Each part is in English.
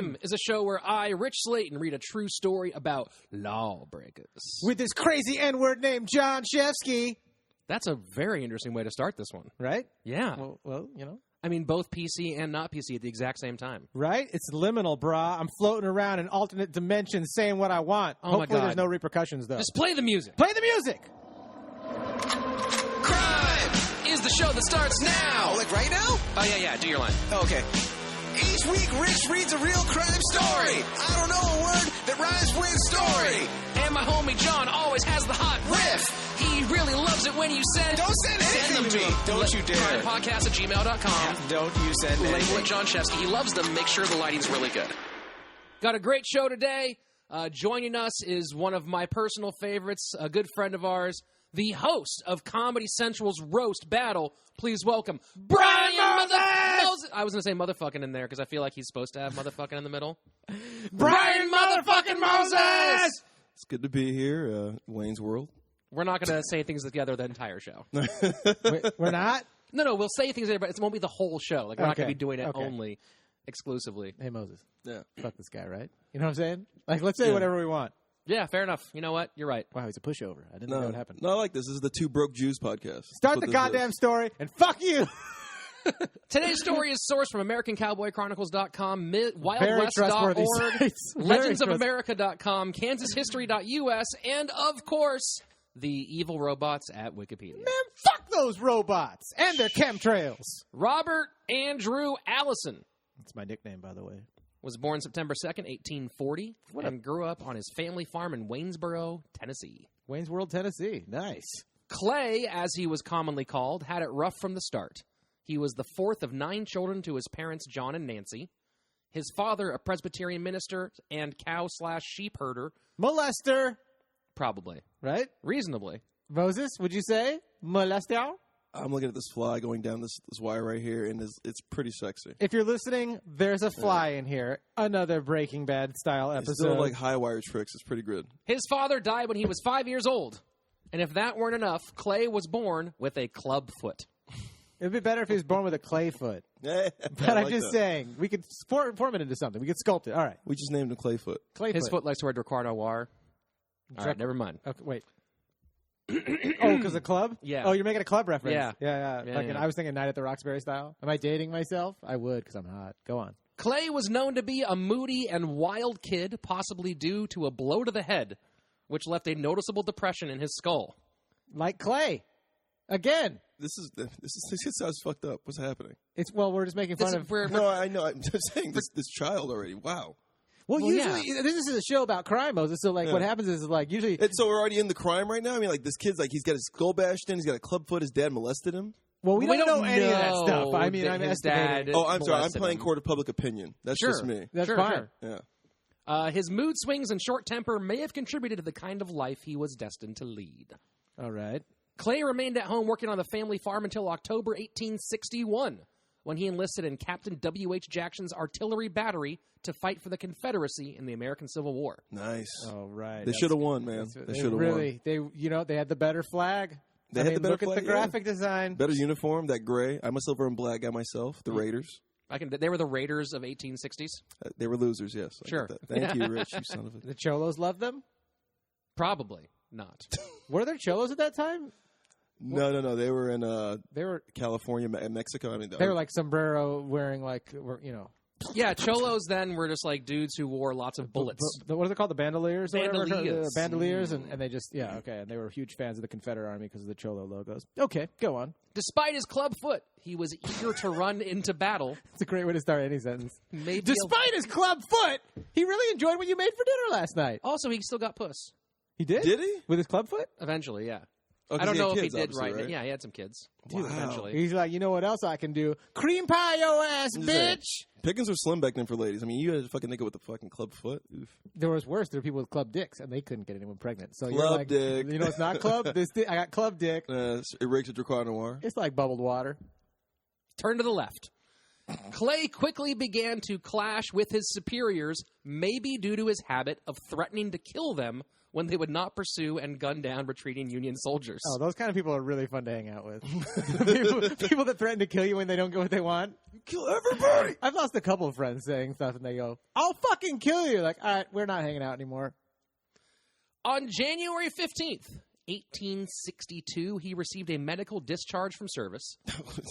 Crime is a show where I, Rich Slaton, read a true story about lawbreakers. With this crazy N-word named John Shefsky. That's a very interesting way to start this one. Right? Yeah. Well, you know. I mean, both PC and not PC at the exact same time. Right? It's liminal, brah. I'm floating around in alternate dimensions saying what I want. Oh, my Hopefully God. there's no repercussions, though. Just play the music. Play the music! Crime is the show that starts now. Oh, like right now? Oh, yeah. Do your line. Okay. Each week, Rich reads a real crime story. I don't know a word that rhymes with story. And my homie John always has the hot riff. He really loves it when you send... Don't send anything to me. Don't you dare. Crimepodcast@gmail.com. Don't you send anything. Label it John Shefsky. He loves them. Make sure the lighting's really good. Got a great show today. Joining us is one of my personal favorites, a good friend of ours, the host of Comedy Central's Roast Battle. Please welcome Brian Moses. I was going to say motherfucking in there because I feel like he's supposed to have motherfucking in the middle. Brian motherfucking Moses! It's good to be here, Wayne's World. We're not going to say things together the entire show. We're not? No, we'll say things, but it won't be the whole show. Like, we're not going to be doing it Okay. only exclusively. Hey, Moses. Yeah. Fuck this guy, right? You know what I'm saying? Like, let's say whatever we want. Yeah, fair enough. You know what? You're right. Wow, he's a pushover. I didn't know what happened. No, I like this. This is the Two Broke Jews podcast. Start That's the what this goddamn is. story, and fuck you! Today's story is sourced from AmericanCowboyChronicles.com, Very WildWest.org, trustworthy sites. Very LegendsOfAmerica.com, KansasHistory.us, and, of course, the evil robots at Wikipedia. Man, fuck those robots and their chemtrails. Robert Andrew Allison That's my nickname, by the way. was born September 2nd, 1840, and grew up on his family farm in Waynesboro, Tennessee. Wayne's World, Tennessee. Nice. Clay, as he was commonly called, had it rough from the start. He was the fourth of 9 children to his parents, John and Nancy. His father, a Presbyterian minister and cow/sheep herder. Molester. Probably. Right? Reasonably. Moses, would you say? Molester? I'm looking at this fly going down this wire right here, and it's pretty sexy. If you're listening, there's a fly in here. Another Breaking Bad style episode. It's doing like high wire tricks. It's pretty good. His father died when he was 5 years old. And if that weren't enough, Clay was born with a club foot. It'd be better if he was born with a clay foot. But I'm just saying, we could form it into something. We could sculpt it. All right. We just named him Clayfoot. Clay His foot likes to wear Dracar Noir. All right, never mind. Okay, wait. Oh, because the club? Yeah. Oh, you're making a club reference. Yeah. Yeah. Like, I was thinking Night at the Roxbury style. Am I dating myself? I would, because I'm hot. Go on. Clay was known to be a moody and wild kid, possibly due to a blow to the head, which left a noticeable depression in his skull. Like Clay. Again. This sounds fucked up. What's happening? We're just making fun of... No, I know. I'm just saying this child already. Wow. Well, usually, this is a show about crime, Moses. So, what happens is, usually... So we're already in the crime right now? I mean, this kid's, he's got his skull bashed in. He's got a club foot. His dad molested him. Well, we don't know any of that stuff. I mean, I'm his estimating. dad Oh, I'm sorry. I'm molested playing him. court of public opinion. That's just me. That's fine. Yeah. His mood swings and short temper may have contributed to the kind of life he was destined to lead. All right. Clay remained at home working on the family farm until October 1861, when he enlisted in Captain W.H. Jackson's artillery battery to fight for the Confederacy in the American Civil War. Nice. Oh, right. They should have won, man. They should have won. They had the better flag. They had the better look flag, at the graphic design. Better uniform, that gray. I'm a silver and black guy myself. The Raiders. They were the Raiders of 1860s? They were losers, yes. Sure. Thank you, Rich, you son of a... The Cholos loved them? Probably not. Were there Cholos at that time? No. They were in California and Mexico. I mean, they were like sombrero wearing Yeah, Cholos then were just like dudes who wore lots of bullets. What are they called? The bandoliers? Bandoliers. Bandoliers, and they just, okay. And they were huge fans of the Confederate Army because of the Cholo logos. Okay, go on. Despite his club foot, he was eager to run into battle. It's a great way to start any sentence. Maybe Despite his club foot, he really enjoyed what you made for dinner last night. Also, he still got puss. He did? Did he? With his club foot? Eventually, yeah. Oh, I don't know if he kids, did right. right? Yeah, he had some kids. Wow. Eventually. He's like, you know what else I can do? Cream pie your ass, bitch! Pickings were slim back then for ladies. I mean, you had a fucking nigga with a fucking club foot. Oof. There was worse. There were people with club dicks, and they couldn't get anyone pregnant. So Club you're like, dick. You know, it's not club. I got club dick. It rakes a Dracar Noir. It's like bubbled water. Turn to the left. Clay quickly began to clash with his superiors, maybe due to his habit of threatening to kill them when they would not pursue and gun down retreating Union soldiers. Oh, those kind of people are really fun to hang out with. people that threaten to kill you when they don't get what they want. You kill everybody. I've lost a couple of friends saying stuff, and they go, "I'll fucking kill you." Like, all right, we're not hanging out anymore. On January 15th, 1862, he received a medical discharge from service.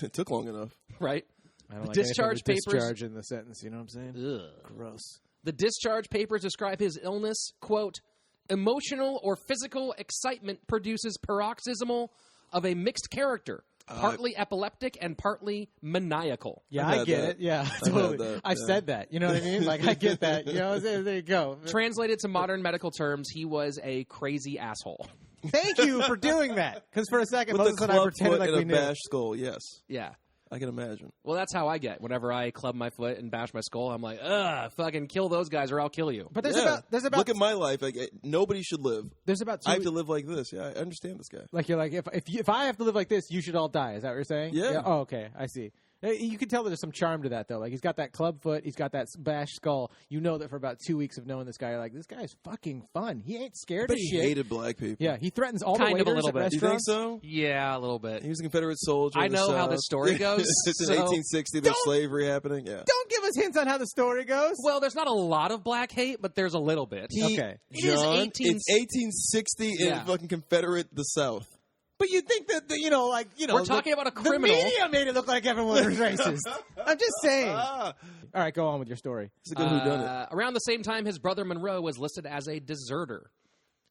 It took long enough. Right? I don't like discharge papers. Discharge in the sentence, you know what I'm saying? Ugh. Gross. The discharge papers describe his illness, quote, emotional or physical excitement produces paroxysmal of a mixed character, partly epileptic and partly maniacal. Yeah, I get it. Yeah, totally. that, I've said that. You know what I mean? Like, I get that. You know, there you go. Translated to modern medical terms, he was a crazy asshole. Thank you for doing that. Because for a second, With Moses the and I club pretended foot like and we a knew. bashed skull, yes. Yeah. I can imagine. Well, that's how I get. Whenever I club my foot and bash my skull, I'm like, ugh, fucking kill those guys or I'll kill you. But there's about Look at my life. Like, nobody should live. there's about I have to live like this. Yeah, I understand this guy. like you're like if I have to live like this, you should all die. Is that what you're saying? Yeah. Oh, okay. I see. You can tell there's some charm to that, though. Like, he's got that club foot. He's got that bashed skull. You know that for about 2 weeks of knowing this guy, you're like, this guy's fucking fun. He ain't scared But of he shit. hated black people. Yeah, he threatens all Kind the of a waiters little at bit. You think restaurants. so? Yeah, a little bit. He was a Confederate soldier. I in the know how South. this story goes. It's in so- 1860. There's slavery happening. Yeah. Don't give us hints on how the story goes. Well, there's not a lot of black hate, but there's a little bit. Okay. It is John, 18 it's 1860 Yeah. in fucking Confederate the South. But you'd think that, We're talking about a criminal. The media made it look like everyone was racist. I'm just saying. All right, go on with your story. It's a good whodunit. Around the same time, his brother Monroe was listed as a deserter.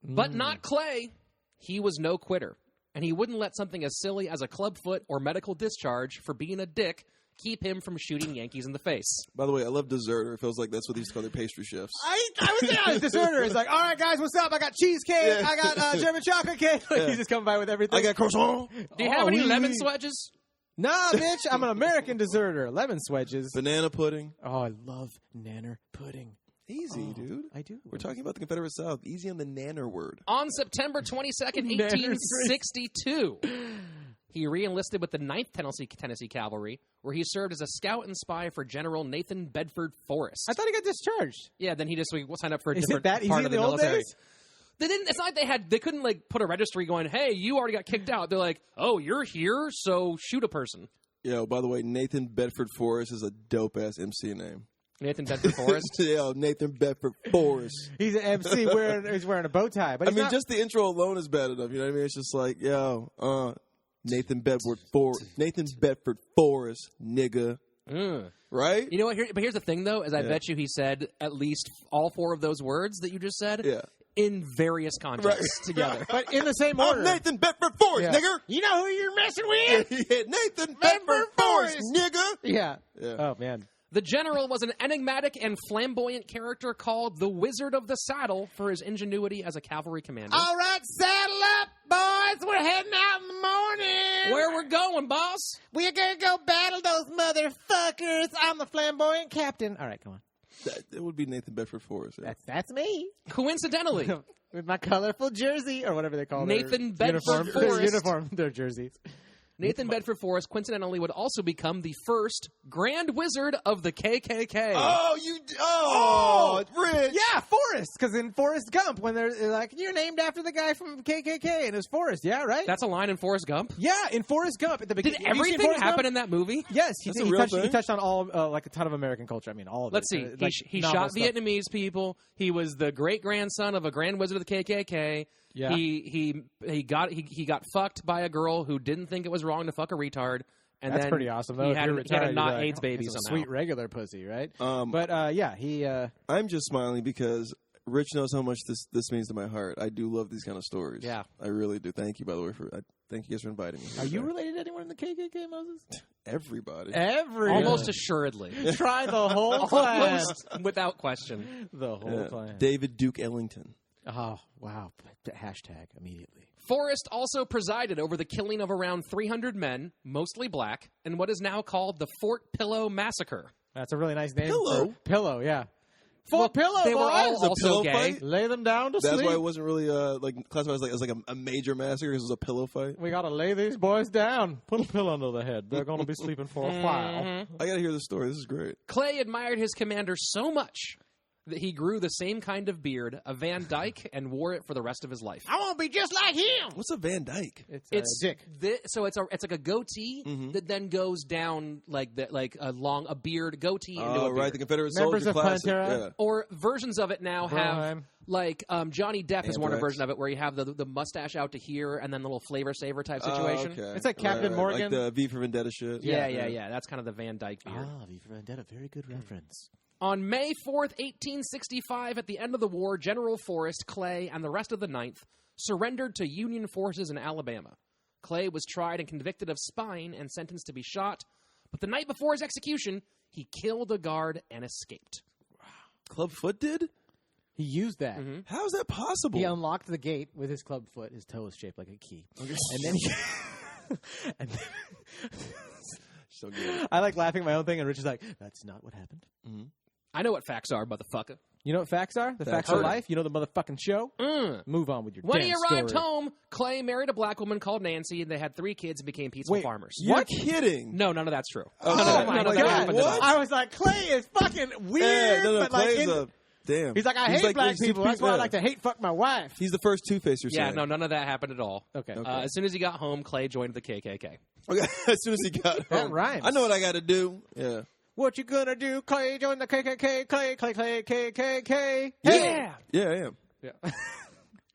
But not Clay. He was no quitter. And he wouldn't let something as silly as a clubfoot or medical discharge for being a dick keep him from shooting Yankees in the face. By the way, I love deserter. It feels like that's what they used to call their pastry chefs. I was there. Deserter is like, all right, guys, what's up? I got cheesecake. Yeah. I got German chocolate cake. He's just coming by with everything. I got croissant. Do you have any oui. lemon swedges? Nah, bitch. I'm an American deserter. Lemon swedges. Banana pudding. Oh, I love nanner pudding. Easy, dude. I do. We're talking about the Confederate South. Easy on the nanner word. On September 22nd, 1862, he re-enlisted with the 9th Tennessee Cavalry, where he served as a scout and spy for General Nathan Bedford Forrest. I thought he got discharged. Yeah, then he just signed up for a Is different it that easy part in of the the old military. days? They didn't. It's not like they couldn't like put a registry going, "Hey, you already got kicked out." They're like, "Oh, you're here, so shoot a person." Yo, by the way, Nathan Bedford Forrest is a dope-ass MC name. Nathan Bedford Forrest. Yo, Nathan Bedford Forrest. He's an MC he's wearing a bow tie. But I mean, just the intro alone is bad enough. You know what I mean? It's just like, yo, Nathan Bedford Forrest, nigga. Right? You know what? But here's the thing, though, is I bet you he said at least all 4 of those words that you just said in various contexts together. But in the same order. I'm Nathan Bedford Forrest, nigger. You know who you're messing with? Nathan Bedford Forrest, nigga. Yeah. Yeah. Oh, man. The general was an enigmatic and flamboyant character called the Wizard of the Saddle for his ingenuity as a cavalry commander. All right, saddle up, boys. We're heading out in the morning. Where we're going, boss? We're going to go battle those motherfuckers. I'm the flamboyant captain. All right, come on. That would be Nathan Bedford Forrest. Yeah. That's me. Coincidentally, With my colorful jersey, or whatever they call it. Nathan Bedford uniform. Forrest. Uniform, their jerseys. Nathan Bedford Forrest coincidentally would also become the first Grand Wizard of the KKK. Rich. Yeah, Forrest. Because in Forrest Gump, when they're like, you're named after the guy from KKK, and it was Forrest. Yeah, right? That's a line in Forrest Gump? Yeah, in Forrest Gump at the beginning. Did everything happen in that movie? Yes, he That's a did. real He thing? touched on all, like a ton of American culture. I mean, all of Let's it. see. He shot Vietnamese people. He was the great-grandson of a Grand Wizard of the KKK. Yeah. He got fucked by a girl who didn't think it was wrong to fuck a retard. And That's then pretty awesome, though. He If had, you're he had retired, a not you're like, AIDS baby it's a somehow. sweet regular pussy, right? But yeah, he... I'm just smiling because Rich knows how much this means to my heart. I do love these kind of stories. Yeah. I really do. Thank you, by the way, thank you guys for inviting me. Are you related to anyone in the KKK, Moses? Everybody. Almost assuredly. Try the whole clan. Almost without question. The whole clan. David Duke Ellington. Oh, wow. Hashtag immediately. Forrest also presided over the killing of around 300 men, mostly black, in what is now called the Fort Pillow Massacre. That's a really nice name. Pillow? Pillow, yeah. Fort Pillow, They were boys. all It's a also pillow gay. fight? Lay them down to That's sleep. why it wasn't really classified as a major massacre because it was a pillow fight. We got to lay these boys down. Put a pillow under their head. They're going to be sleeping for a while. I got to hear this story. This is great. Clay admired his commander so much He grew the same kind of beard, a Van Dyke, and wore it for the rest of his life. I want to be just like him. What's a Van Dyke? It's dick. So it's like a goatee that then goes down like a beard goatee into a beard. Right, the Confederate Members soldier of classic. Pantera. Yeah. Or versions of it now have Broheim. like Johnny Depp has worn a Anthrax. version of it where you have the mustache out to here and then the little flavor saver type situation. Okay. It's like Captain Morgan. Like the V for Vendetta shit. Yeah. That's kind of the Van Dyke beard. V for Vendetta, very good reference. On May 4th, 1865, at the end of the war, General Forrest, Clay, and the rest of the 9th surrendered to Union forces in Alabama. Clay was tried and convicted of spying and sentenced to be shot, but the night before his execution, he killed a guard and escaped. Clubfoot did? He used that. How is that possible? He unlocked the gate with his club foot. His toe is shaped like a key. And then he... and then Just don't get it. I like laughing at my own thing, and Rich is like, that's not what happened. I know what facts are, motherfucker. You know what facts are? The facts are. of life? You know the motherfucking show? Move on with your When damn he arrived story. home, Clay married a black woman called Nancy, and they had 3 kids and became peaceful Wait, farmers. You're kidding. No, none of that's true. Oh, none of that God. happened at all. What? I was like, Clay is fucking weird. No, but like Clay's damn. he's like, I hate black people. That's why I like to hate fuck my wife. He's the first Two-Face you're Yeah, saying. no, none of that happened at all. Okay. As soon as he got home, Clay joined the KKK. Okay. As soon as he got That home. rhymes. I know what I got to do. Yeah. What you gonna do, Clay? Join the KKK. Clay, KKK. Yeah. Yeah, I am. Yeah.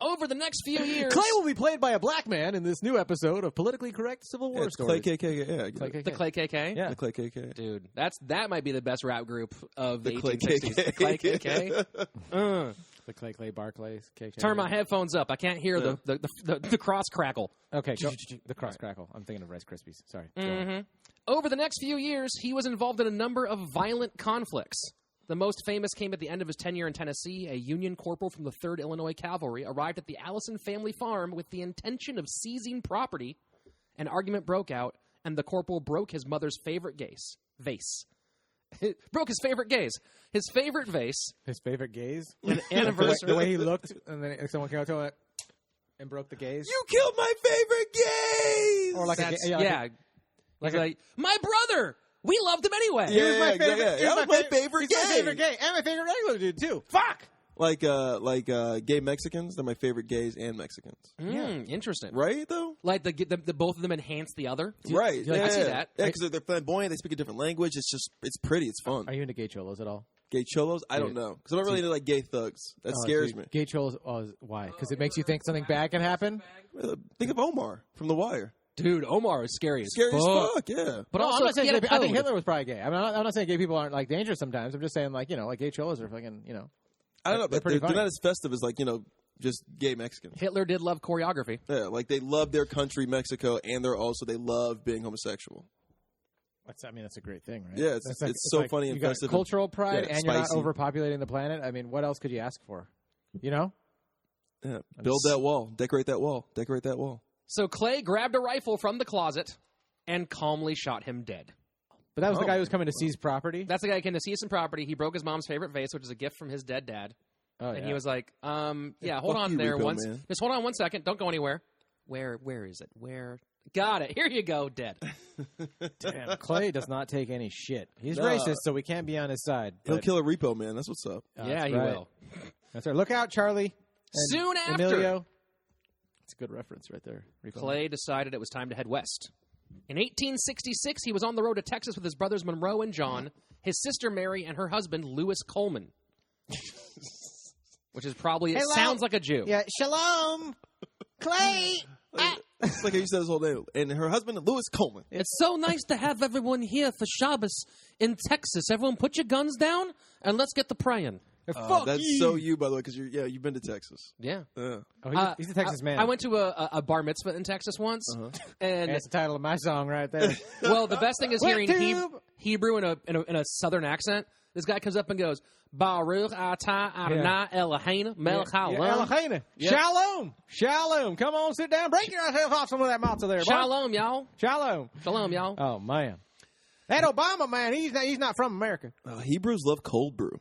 Over the next few years, Clay will be played by a black man in this new episode of Politically Correct Civil War Yeah, it's Stories. Clay KK. Yeah, I get Clay it. the Clay KK. Yeah. The Clay KK. Dude, that might be the best rap group of the, The Clay 1860s. The Clay KK. The Clay Barclays. KK. Turn my headphones up. I can't hear the cross crackle. Okay, go. The cross crackle. I'm thinking of Rice Krispies. Sorry. Go on. Over the next few years, he was involved in a number of violent conflicts. The most famous came at the end of his tenure in Tennessee. A Union corporal from the 3rd Illinois Cavalry arrived at the Allison family farm with the intention of seizing property. An argument broke out, and the corporal broke his mother's favorite vase. Broke his favorite vase. His favorite vase. His favorite gaze. An anniversary. The way he looked, and then someone came up to him and broke the gaze. You killed my favorite gays! Or like That's, a yeah. Like, my brother! We loved him anyway! He was my Yeah, favorite. yeah. He was That was my favorite he's my gay. favorite gay, and my favorite regular dude too. Fuck. Like gay Mexicans. They're my favorite gays and Mexicans. Interesting. Right, though? Like the both of them enhance the other. Right. you like- I see that. Yeah, because they're flamboyant. They speak a different language. It's pretty. It's fun. Are you into gay cholos at all? Gay cholos? I don't know. Because I'm not really into like gay thugs. That scares dude, me. Gay cholos. Oh, why? Because it makes you think something bad can happen. Think of Omar from The Wire. Dude, Omar is scary as Scary as fuck. fuck, yeah. But No, also, I'm not saying he had gay, a I think code. Hitler was probably gay. I mean, I'm not saying gay people aren't like dangerous sometimes. I'm just saying like like gay cholos are fucking I don't know, They're but pretty they're funny. not as festive as like, just gay Mexicans. Hitler did love choreography. Yeah, like they love their country, Mexico, and they love being homosexual. That's a great thing, right? Yeah, it's so funny and you got festive. cultural pride, Yeah, and you're not spicy. overpopulating the planet. I mean, what else could you ask for? Yeah. Build that wall. Decorate that wall. Decorate that wall. So Clay grabbed a rifle from the closet and calmly shot him dead. But that was the guy who was coming to seize property. That's the guy who came to seize some property. He broke his mom's favorite vase, which is a gift from his dead dad. Oh, And yeah. he was like, yeah, hold fuck on you, there Rico, once. man. Just hold on one second. Don't go anywhere. Where is it? Where? Got it. Here you go. Dead. Damn, Clay does not take any shit. He's No. racist, so we can't be on his side. He'll but- kill a repo man. That's what's up. yeah, that's he right. will. That's right. Look out, Charlie. And Soon after, Emilio. It's a good reference right there. Rico. Clay decided it was time to head west. In 1866, he was on the road to Texas with his brothers Monroe and John, his sister Mary, and her husband, Lewis Coleman. Which is probably, it Hello. sounds like a Jew. Yeah, shalom, Clay. It's like how you said his whole name. And her husband, Lewis Coleman. It's so nice to have everyone here for Shabbos in Texas. Everyone put your guns down and let's get to praying. Fuck That's you. so you, by the way, because you've been to Texas. Yeah. Yeah. Oh, he's a Texas man. I went to a bar mitzvah in Texas once. And, That's the title of my song right there. well, the best thing is hearing Tube. Hebrew in a southern accent. This guy comes up and goes, Baruch atah Adonai Eloheinu melech haolam. Eloheinu. Yep. Shalom. Shalom. Come on, sit down. Break yourself off some of that matzah there, boy. Shalom, y'all. Shalom. Shalom, y'all. Oh, man. That Obama man, he's not from America. Hebrews love cold brew.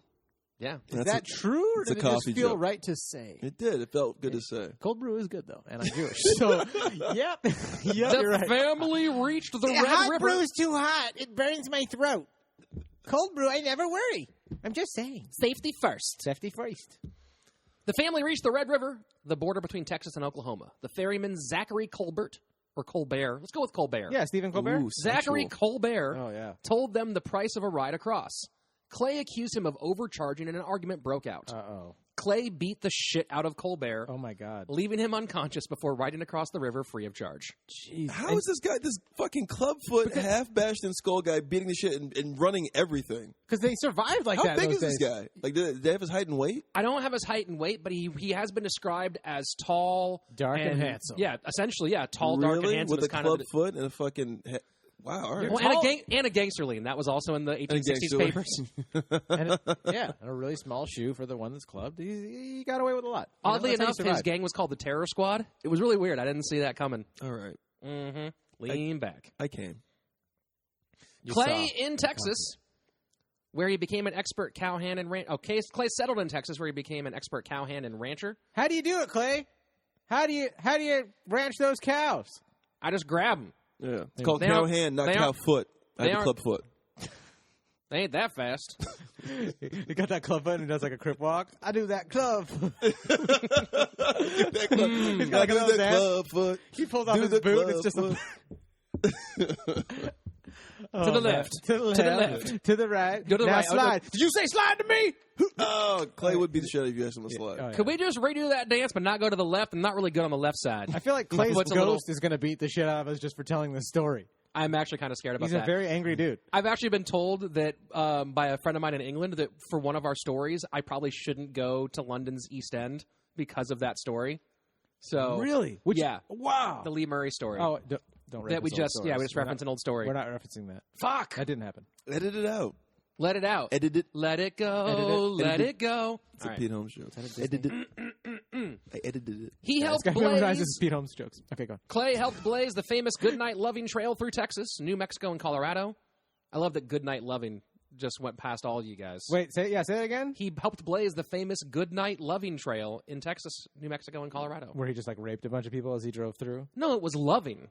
Yeah. Is that true, or it's a did it just coffee feel joke. right to say? It did. It felt good to say. Cold brew is good, though, and I'm Jewish. So, yep. Yep, The you're right. family reached the Red hot River. brew's too hot. It burns my throat. Cold brew, I never worry. I'm just saying. Safety first. Safety first. The family reached the Red River, the border between Texas and Oklahoma. The ferryman Zachary Colbert, or Colbert. Let's go with Colbert. Yeah, Stephen Colbert. Ooh, Zachary Colbert Oh, yeah. told them the price of a ride across. Clay accused him of overcharging and an argument broke out. Uh-oh. Clay beat the shit out of Colbert, Oh, my God. leaving him unconscious before riding across the river free of charge. Jeez. How is this guy, this fucking clubfoot, half-bashed in skull guy, beating the shit and running everything? Because they survived like How that big those is this days. guy? Like, do they have his height and weight? I don't have his height and weight, but he has been described as tall, Dark and handsome. Yeah, essentially, yeah, tall, dark, and Really? handsome. With is a kind club of foot and a fucking... Wow, all right. well, and a gangster lean. That was also in the 1860s papers. And and a really small shoe for the one that's clubbed. He got away with a lot. You know, Oddly that's how he enough, his survived. gang was called the Terror Squad. It was really weird. I didn't see that coming. All right. Mm-hmm. Lean back. I came. You Clay saw. in Texas, where he became an expert cowhand and rancher. Okay, Clay settled in Texas, where he became an expert cowhand and rancher. How do you do it, Clay? How do you ranch those cows? I just grab them. Yeah. It's called They cow aren't- hand, not they cow aren't- foot. I they have a aren't- club foot. They ain't that fast. He got that club foot and he does like a crip walk. I do that club. That club, He's got like a do little that dance. club foot. He pulls off Do his the boot. club It's just foot. Oh, To the man. left. To the left. To the left. To the right. Go to the now right. Oh, slide. Did you say slide to me? Oh, Clay would beat the shit out of you guys on the slide. Oh, yeah. Could we just redo that dance, but not go to the left? I'm not really good on the left side. I feel like Clay's What's ghost a little- is going to beat the shit out of us just for telling the story. I'm actually kind of scared about He's that. a very angry dude. I've actually been told that by a friend of mine in England that for one of our stories, I probably shouldn't go to London's East End because of that story. So Really? yeah, Wow. the Lee Murray story. Oh, don't that we reference old just stories. we just We're referenced not- an old story. We're not referencing that. Fuck. That didn't happen. Edit it out. Let it out. Edit it. Let it go. Edit it. Let Edit it go. It's All a right. Pete Holmes joke. Edit it. I edited it. He This helped guy memorizes blaze. Pete Holmes jokes. Okay, go on. Clay helped blaze the famous Goodnight Loving Trail through Texas, New Mexico, and Colorado. I love that Goodnight Loving just went past all you guys. Wait, say that again? He helped blaze the famous Goodnight Loving Trail in Texas, New Mexico, and Colorado. Where he just like raped a bunch of people as he drove through? No, it was Loving.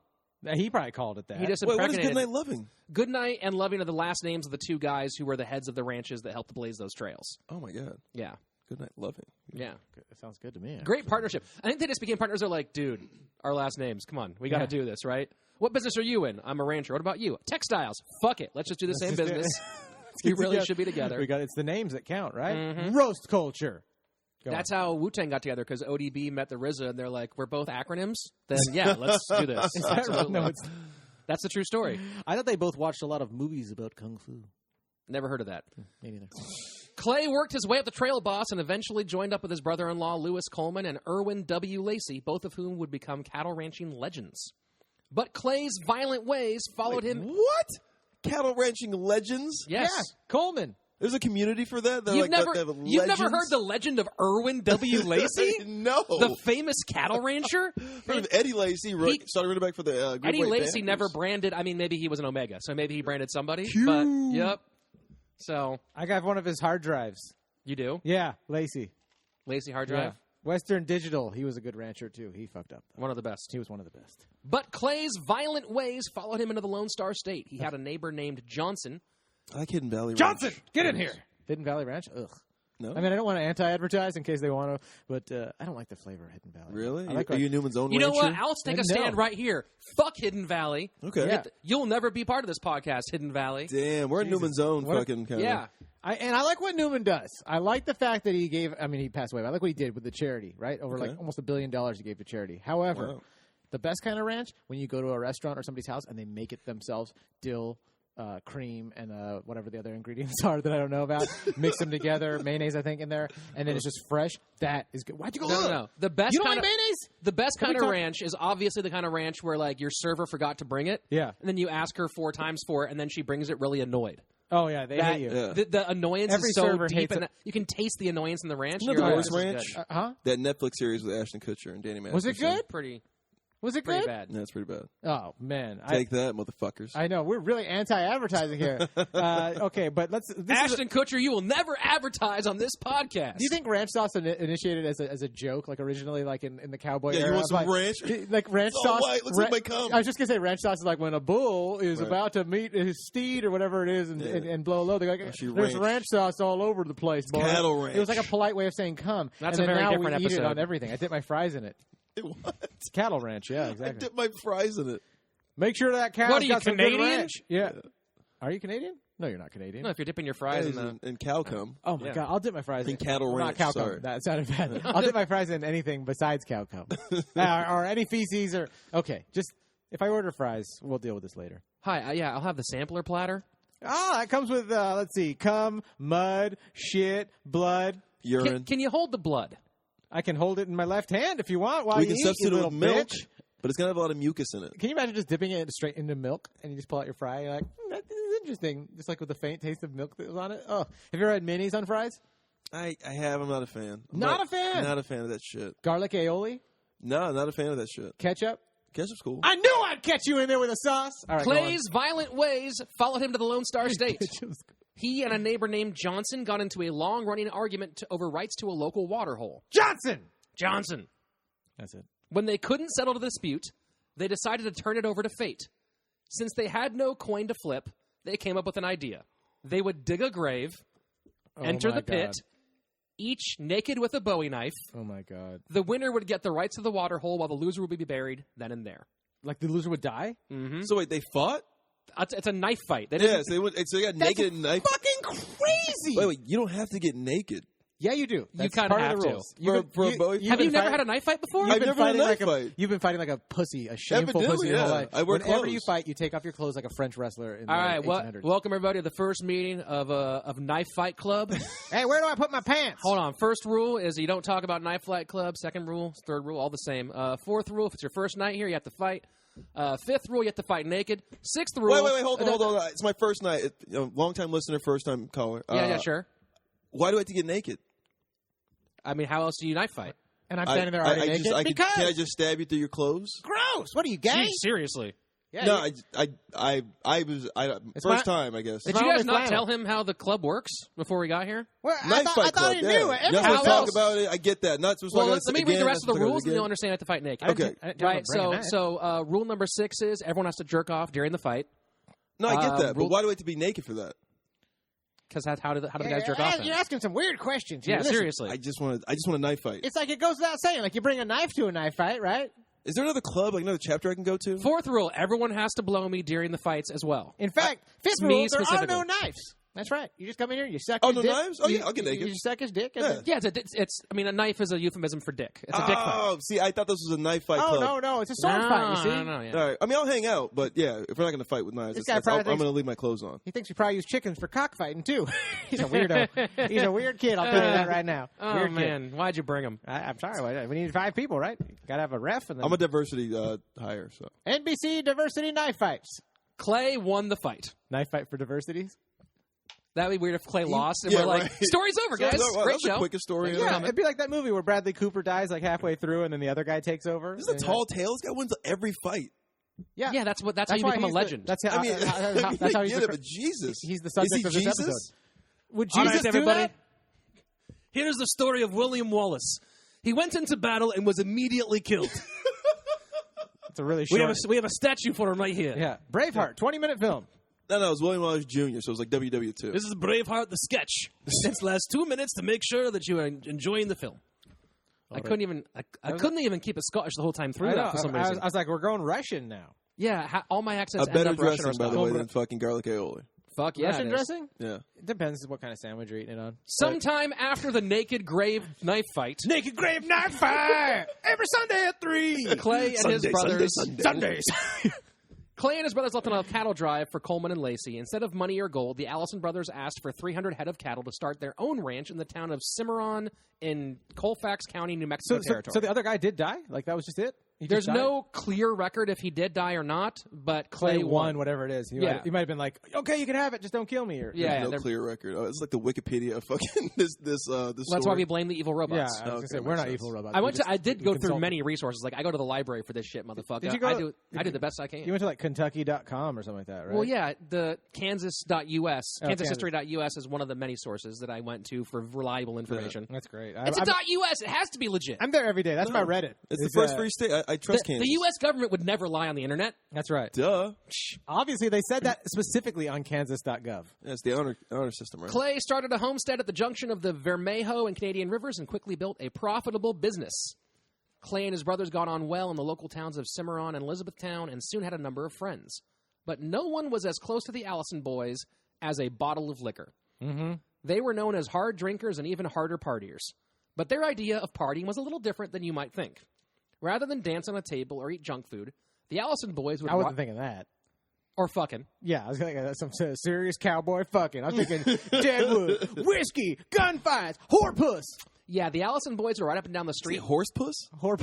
He probably called it that. He just Wait, what is impregnated. Goodnight Loving? Goodnight and Loving are the last names of the two guys who were the heads of the ranches that helped blaze those trails. Oh, my God. Yeah. Goodnight Loving. Yeah. It sounds good to me. Great partnership. I think they just became partners. They're like, dude, our last names. Come on. We got to do this, right? What business are you in? I'm a rancher. What about you? Textiles. Fuck it. Let's just do the same just do it. business. We really should be together. It's the names that count, right? Roast culture. Go That's how Wu-Tang got together, because ODB met the RZA, and they're like, we're both acronyms? Then, yeah, let's do this. Is that right? Absolutely. No, it's, That's the true story. I thought they both watched a lot of movies about Kung Fu. Never heard of that. Maybe neither. Clay worked his way up the trail boss and eventually joined up with his brother-in-law, Lewis Coleman, and Irwin W. Lacey, both of whom would become cattle ranching legends. But Clay's violent ways followed him. What? Cattle ranching legends? Yes. Yeah, Coleman. There's a community for that? They're You've like, never they have you've never legends? heard the legend of Irwin W. Lacey? No. The famous cattle rancher? Heard of Eddie Lacey, started running back for the Group Eddie White Lacey Panthers. never branded. I mean, maybe he was an Omega, so maybe he branded somebody. Phew. But, yep. So, I got one of his hard drives. you do? Yeah, Lacey. Lacey hard drive? Yeah. Western Digital. He was a good rancher, too. He fucked up. One of the best. He was one of the best. But Clay's violent ways followed him into the Lone Star State. He had a neighbor named Johnson. I like Hidden Valley Johnson, Ranch. get in here. Hidden Valley Ranch? Ugh. No? I mean, I don't want to anti-advertise in case they want to, but I don't like the flavor of Hidden Valley. Really? I like Are you Newman's own You know rancher? what? I'll take a No. stand right here. Fuck Hidden Valley. Okay. Yeah. You'll never be part of this podcast, Hidden Valley. Damn, we're in Newman's own What a- fucking kind Yeah. I like what Newman does. I like the fact that he gave. I mean, he passed away. But I like what he did with the charity. Right, over Okay. like almost $1 billion he gave to charity. However, Wow. the best kind of ranch when you go to a restaurant or somebody's house and they make it themselves, dill, cream, and whatever the other ingredients are that I don't know about. Mix them together, mayonnaise I think in there, and then it's just fresh. That is good. Why'd you go? No. The best You don't kind like of mayonnaise? The best Can we kind of talk- ranch is obviously the kind of ranch where like your server forgot to bring it. Yeah. And then you ask her 4 times for it, and then she brings it really annoyed. Oh yeah, they That, hate you. Yeah. the annoyance Every is so server deep, hates and it. you can taste the annoyance in the ranch. You know You're the like, Horse this is Ranch? good. Huh? That Netflix series with Ashton Kutcher and Danny Masterson. Was it good? Pretty. Was it Pretty good? bad. Yeah, it's pretty bad. Oh, man. Take that, motherfuckers. I know. We're really anti-advertising here. Okay, but let's... Ashton Kutcher, you will never advertise on this podcast. Do you think ranch sauce initiated as a joke, like originally, like in the cowboy era? You want some like, ranch? Like ranch It's sauce. all white. Looks like my cum. I was just gonna say ranch sauce is like when a bull is about to meet his steed or whatever it is and blow low. They're like, there's ranch sauce all over the place. Boy. Cattle ranch. It was like a polite way of saying cum. That's and a then very now different we eat it episode. on everything. I dip my fries in it. What? It's cattle ranch. Yeah, I exactly. dip my fries in it. Make sure that cow's What are you, got some good Canadian? ranch. Yeah. Are you Canadian? No, you're not Canadian. No, if you're dipping your fries in the... And cow cum. Oh my god! I'll dip my fries In cattle well, ranch, Not cow sorry. cum. That sounded bad. I'll dip my fries in anything besides cow cum, or any feces, or okay. Just if I order fries, we'll deal with this later. Hi, yeah, I'll have the sampler platter. Oh, that comes with let's see, cum, mud, shit, blood. Urine. Can you hold the blood? I can hold it in my left hand if you want while We you can eat, you substitute it little with milk, bitch. but it's going to have a lot of mucus in it. Can you imagine just dipping it straight into milk and you just pull out your fry? You're like, this is interesting. Just like with the faint taste of milk that was on it. Oh, have you ever had minis on fries? I have. I'm not a fan. Not a fan? Not a fan of that shit. Garlic aioli, No, not a fan of that shit. ketchup. Ketchup's cool. I knew I'd catch you in there with a sauce. All right, Clay's violent ways followed him to the Lone Star State. go on. He and a neighbor named Johnson got into a long-running argument over rights to a local water hole. Johnson. That's it. When they couldn't settle the dispute, they decided to turn it over to fate. Since they had no coin to flip, they came up with an idea. They would dig a grave, enter my the pit, God. each naked with a Bowie knife. Oh my god! The winner would get the rights to the water hole while the loser would be buried then and there. Like the loser would die? So wait, they fought? It's a knife fight. They Yes, didn't, so they got naked and knife. Fucking crazy! Wait, you don't have to get naked. Yeah, you do. That's kinda part have of the to. rules. For a Bowie have been you never fighting- had a knife fight before? I've never had a knife like fight. You've been fighting like a pussy, a shameful Evidently, pussy your whole yeah. life. I wear Whenever clothes. you fight, you take off your clothes like a French wrestler in All the right, 1800s. welcome everybody to the first meeting of Knife Fight Club. Hey, where do I put my pants? Hold on. First rule is you don't talk about Knife Fight Club. Second rule, third rule, all the same. Fourth rule, if it's your first night here, you have to fight. Fifth rule, you have to fight naked. Sixth rule. Wait, hold on. It's my first night. Long time listener, first time caller. Yeah, sure. Why do I have to get naked? I mean, how else do you knife fight? And I'm standing there already naked. Can I just stab you through your clothes? Gross! What are you, gay? Seriously. Yeah, No, you- first time, I guess. Did my you guys only not flannel. tell him how the club works before we got here? Well, I Knife thought fight club, he yeah. knew. You're not supposed Everyone to talk else- about it. I get that. Not supposed to Well, talk about let me it read the again, rest of the not supposed rules, to and you'll again. understand I have to fight naked. Okay. I didn't tell him Right, to bring a knife. so rule number 6 is everyone has to jerk off during the fight. No, I get that. rule- But why do I have to be naked for that? Because how do the guys jerk off then? You're asking some weird questions. Yeah, here. Listen, seriously. I just want a knife fight. It's like it goes without saying. Like you bring a knife to a knife fight, right? Is there another club, like another chapter I can go to? Fourth rule, everyone has to blow me during the fights as well. In fact, fifth me rule, there are specifically. no knives. That's right. You just come in here, you suck Oh, his no dick. knives? Oh, yeah, I'll get naked. You suck his dick. and Yeah. then- Yeah, I mean, a knife is a euphemism for dick. It's a dick fight. Oh, see, I thought this was a knife fight Oh, club. no. It's a sword fight, you see? No, yeah. All right. I mean, I'll hang out, but yeah, if we're not going to fight with knives, This guy I'm probably going thinks- to leave my clothes on. He thinks we probably use chickens for cockfighting, too. He's a weirdo. He's a weird kid, I'll tell you that right now. Oh, Weird man. Why'd you bring him? kid. I'm sorry. We need 5 people, right? Got to have a ref. And then I'm a diversity hire, so. NBC Diversity Knife Fights. Clay won the fight. Knife fight for diversities? That'd be weird if Clay lost and yeah, we're like, right. story's over, guys. Wow, Great that's the show. quickest story Yeah, ever. it'd be like that movie where Bradley Cooper dies like halfway through and then the other guy takes over. This is a tall tale. This guy wins every fight. Yeah, Yeah, that's how you why become a he's legend. That's how. I mean, that's how I he's. get it, but Jesus. He's the subject Is he of this Jesus? episode. Would All Jesus right, do everybody. that? Here's the story of William Wallace. He went into battle and was immediately killed. It's a really short. we have a statue for him right here. Yeah, Braveheart, 20-minute film. No, it was William Wallace Jr., so it was like WW2. This is Braveheart the sketch. This lasts 2 minutes to make sure that you are enjoying the film. I couldn't even keep it Scottish the whole time through I know. that for some I reason. was like, we're going Russian now. Yeah, all my accents A end better up Russian dressing, or by the way, Scottish. than fucking garlic aioli. Fuck yeah, Russian it is. dressing? Yeah. It depends what kind of sandwich you're eating it on. Sometime after the naked grave knife fight, Naked Grave Knife Fight every Sunday at 3. Clay and his brothers Sundays. Clay and his brothers left on a cattle drive for Coleman and Lacey. Instead of money or gold, the Allison brothers asked for 300 head of cattle to start their own ranch in the town of Cimarron in Colfax County, New Mexico territory. So the other guy did die? Like that was just it? There's no clear record if he did die or not, but Clay won, whatever it is. He Yeah. might have been like, okay, you can have it, just don't kill me. Or, Yeah, no clear record. Oh, it's like the Wikipedia of fucking this That's story. why we blame the evil Yeah, robots. I was going to say, we're not evil robots. I did go through many resources. Like, I go to the library for this shit, motherfucker. Did you go I do the best I can. You went to like Kentucky.com or something like that, right? Well, yeah, the Kansas.us, Oh, kansashistory.us is one of the many sources that I went to for reliable information. That's great. It's a .us. It has to be legit. I'm there every day. That's my Reddit. It's the first free state. I trust Kansas. The U.S. government would never lie on the internet. That's right. Duh. Obviously, they said that specifically on Kansas.gov. Yeah, it's the honor system, right? Clay started a homestead at the junction of the Vermejo and Canadian rivers and quickly built a profitable business. Clay and his brothers got on well in the local towns of Cimarron and Elizabethtown and soon had a number of friends. But no one was as close to the Allison boys as a bottle of liquor. Mm-hmm. They were known as hard drinkers and even harder partiers. But their idea of partying was a little different than you might think. Rather than dance on a table or eat junk food, the Allison boys would... I wasn't thinking that. Or fucking. Yeah, I was thinking some serious cowboy fucking. I was thinking deadwood, whiskey, gunfights, whorepuss. Yeah, the Allison boys were right up and down the street. Horse puss? Well,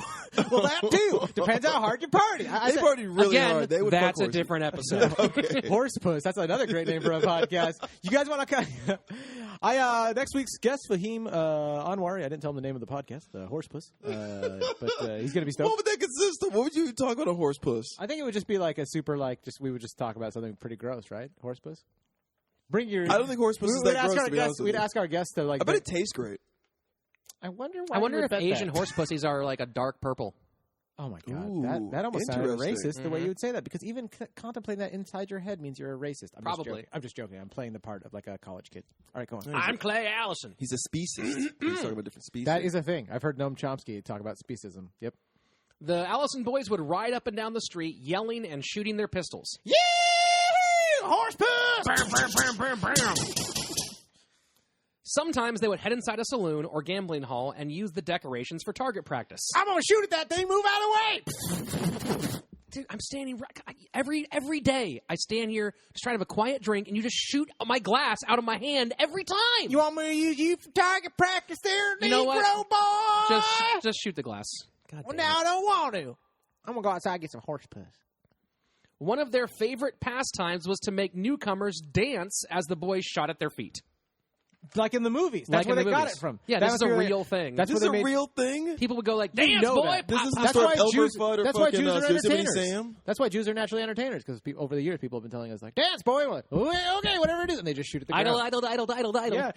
that too. Depends how hard you party. They party really hard. They would that's fuck a horses. different episode. Horse puss. That's another great name for a podcast. You guys want to? Next week's guest, Fahim Anwari. I didn't tell him the name of the podcast, the Horse Puss, but he's going to be stoked. What would that consist of? What would you talk about a horse puss? I think it would just be like a super we would just talk about something pretty gross, right? Horse puss. Bring your. I don't think horse puss is that gross. To be honest with We'd you. ask our guests to like. I bet it tastes great. I wonder if Asian horse pussies are like a dark purple. Oh my god, Ooh, that almost sounded interesting. racist the way you would say that, because even contemplating that inside your head means you're a racist. I'm just joking. I'm playing the part of like a college kid. All right, go on. I'm Clay Allison. He's a speciesist. He's talking about different species. That is a thing. I've heard Noam Chomsky talk about speciesism. Yep. The Allison boys would ride up and down the street yelling and shooting their pistols. Yeah, horse puss. Bam, bam, bam, bam, bam. Sometimes they would head inside a saloon or gambling hall and use the decorations for target practice. I'm gonna shoot at that thing. Move out of the way. Dude, I'm standing every day. I stand here just trying to have a quiet drink, and you just shoot my glass out of my hand every time. You want me to use you for target practice there, You know what? Negro boy? Just shoot the glass. God Well, damn now it. I don't want to. I'm gonna go outside and get some horse puss. One of their favorite pastimes was to make newcomers dance as the boys shot at their feet. Like in the movies. That's Like where in they the got movies. it from. Yeah, That this was is a where real thing. That's This where is they a made. real thing? People would go like, You dance, know boy. that. This is pop, the pop, story pop." of Elmer Jews. Fudd or That's why fucking Jews are Yosemite entertainers. Sam? That's why Jews are naturally entertainers, because over the years people have been telling us like, dance, boy. We're like, okay, whatever it is, and they just shoot at the Idle, ground. idle. Yeah.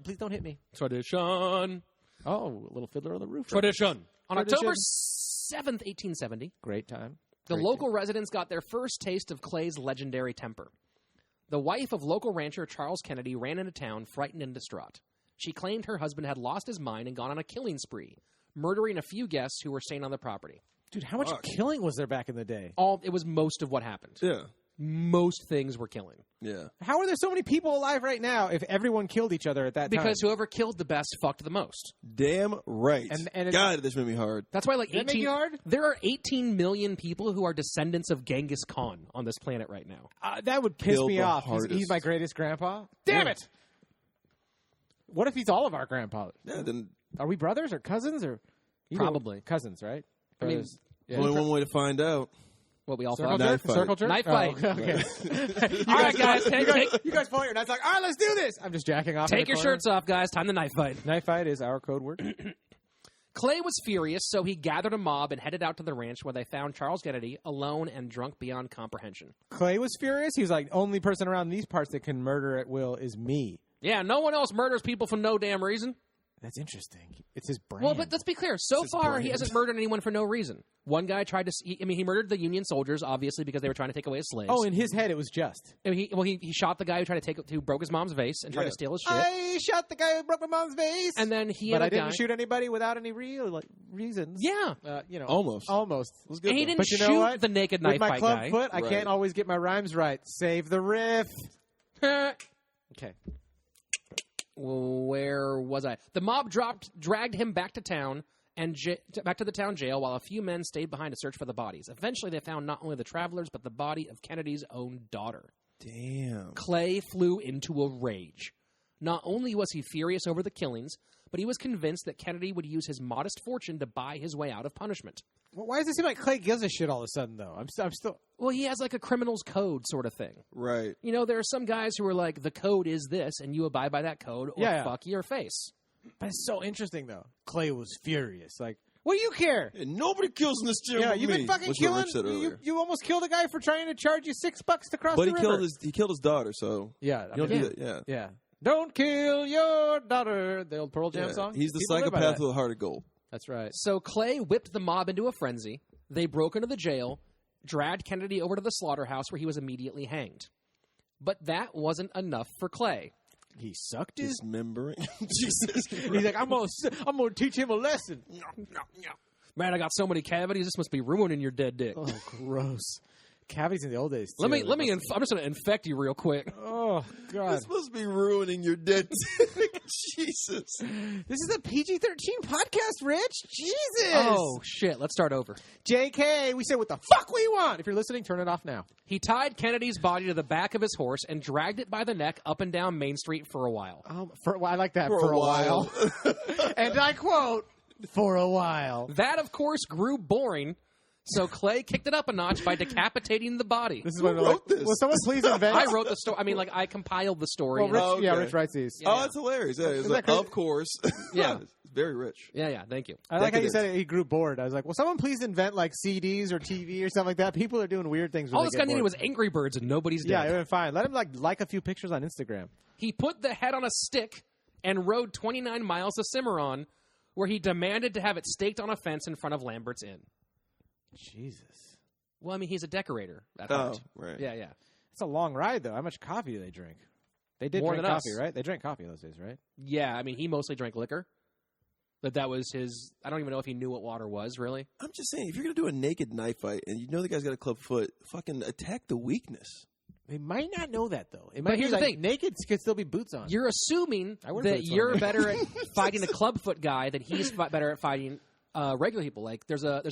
Please don't hit me. Tradition. Oh, a little Fiddler on the Roof. Tradition. On Tradition. October 7th, 1870, Great time. the Great local residents got their first taste of Clay's legendary temper. The wife of local rancher Charles Kennedy ran into town, frightened and distraught. She claimed her husband had lost his mind and gone on a killing spree, murdering a few guests who were staying on the property. Dude, how much Fuck. killing was there back in the day? It was most of what happened. Yeah. Most things were killing. Yeah. How are there so many people alive right now if everyone killed each other at that time? Because whoever killed the best fucked the most. Damn right. And it's- God, this made me hard. That's why, like, Does that make you hard? there are 18 million people who are descendants of Genghis Khan on this planet right now. that would piss Killed me the off. He's hardest. my greatest grandpa. Damn it! What if he's all of our grandpas? Yeah, then Are we brothers or cousins or Probably. cousins? Right? I mean, Brothers. Yeah. only one way to find out. What we all Circle thought. Knife jerk? fight. Circle jerk? Knife Oh, fight. okay. All right, guys, You guys pull your knives like, all right, let's do this. I'm just jacking off. in take the your corner. shirts off, guys. Time to knife fight. Knife fight is our code word. Clay was furious, so he gathered a mob and headed out to the ranch where they found Charles Kennedy alone and drunk beyond comprehension. Clay was furious. He was like, only person around these parts that can murder at will is me. Yeah, no one else murders people for no damn reason. That's interesting. It's his brand. Well, but let's be clear. So his far, brand. he hasn't murdered anyone for no reason. One guy tried to... he murdered the Union soldiers, obviously, because they were trying to take away his slaves. Oh, in his head, it was just. I mean, he shot the guy who broke his mom's vase and tried to steal his shit. I shot the guy who broke my mom's vase. And then he but and I a didn't guy, shoot anybody without any real reasons. Yeah. Almost. Almost. It was good. And he though. didn't But you know shoot what? the naked With knife my fight club guy. foot, I Right. can't always get my rhymes right. Save the riff. Okay. Where was I? The mob dragged him back to town and back to the town jail while a few men stayed behind to search for the bodies. Eventually, they found not only the travelers, but the body of Kennedy's own daughter. Damn. Clay flew into a rage. Not only was he furious over the killings, but he was convinced that Kennedy would use his modest fortune to buy his way out of punishment. Well, why does it seem like Clay gives a shit all of a sudden, though? I'm still... Well, he has like a criminal's code sort of thing. Right. You know, there are some guys who are like, the code is this, and you abide by that code, or fuck your face. But it's so interesting, though. Clay was furious. Like, what do you care? And nobody kills in this gym with you've me. been fucking That's killing... what Rich said earlier. You almost killed a guy for trying to charge you $6 to cross But the river. he killed his daughter, so... Yeah. You don't do that, Yeah. Don't kill your daughter. The old Pearl Jam song. He's the People live by psychopath that. with a heart of gold. That's right. So Clay whipped the mob into a frenzy. They broke into the jail, dragged Kennedy over to the slaughterhouse where he was immediately hanged. But that wasn't enough for Clay. He sucked his... Dismembering. Jesus. He's like, I'm gonna teach him a lesson. Man, I got so many cavities. This must be ruining your dead dick. Oh, gross. Cavities in the old days, too. I'm just going to infect you real quick. Oh, God. This must be ruining your dead dick. Jesus. This is a PG-13 podcast, Rich. Jesus. Oh, shit. Let's start over. JK, we said what the fuck we want. If you're listening, turn it off now. He tied Kennedy's body to the back of his horse and dragged it by the neck up and down Main Street for a while. I like that. For a while. And I quote, for a while. That, of course, grew boring. So Clay kicked it up a notch by decapitating the body. This is Who what wrote this? Will someone please invent? I wrote the story. I mean, like, I compiled the story. Well, Rich, Oh, okay. Rich writes these. Yeah. Oh, that's hilarious. Yeah, it's like, of course. Yeah. It's very rich. Yeah, thank you. I like how you Decadence. said it, he grew bored. I was like, will someone please invent like CDs or TV or something like that? People are doing weird things. All When this they guy get needed bored. was Angry Birds and nobody's Yeah, dead. it would fine. Let him like a few pictures on Instagram. He put the head on a stick and rode 29 miles to Cimarron, where he demanded to have it staked on a fence in front of Lambert's Inn. Jesus. Well, I mean, he's a decorator at Oh, heart. right. Yeah. It's a long ride, though. How much coffee do they drink? They did More drink than coffee, us. right? They drank coffee those days, right? Yeah, I mean, he mostly drank liquor. That was his... I don't even know if he knew what water was, really. I'm just saying, if you're going to do a naked knife fight and you know the guy's got a club foot, fucking attack the weakness. They might not know that, though. It But might here's be the like thing. naked could still be boots on. You're assuming I wear that boots on you're me. better at fighting a clubfoot guy than he's better at fighting regular people. Like there's a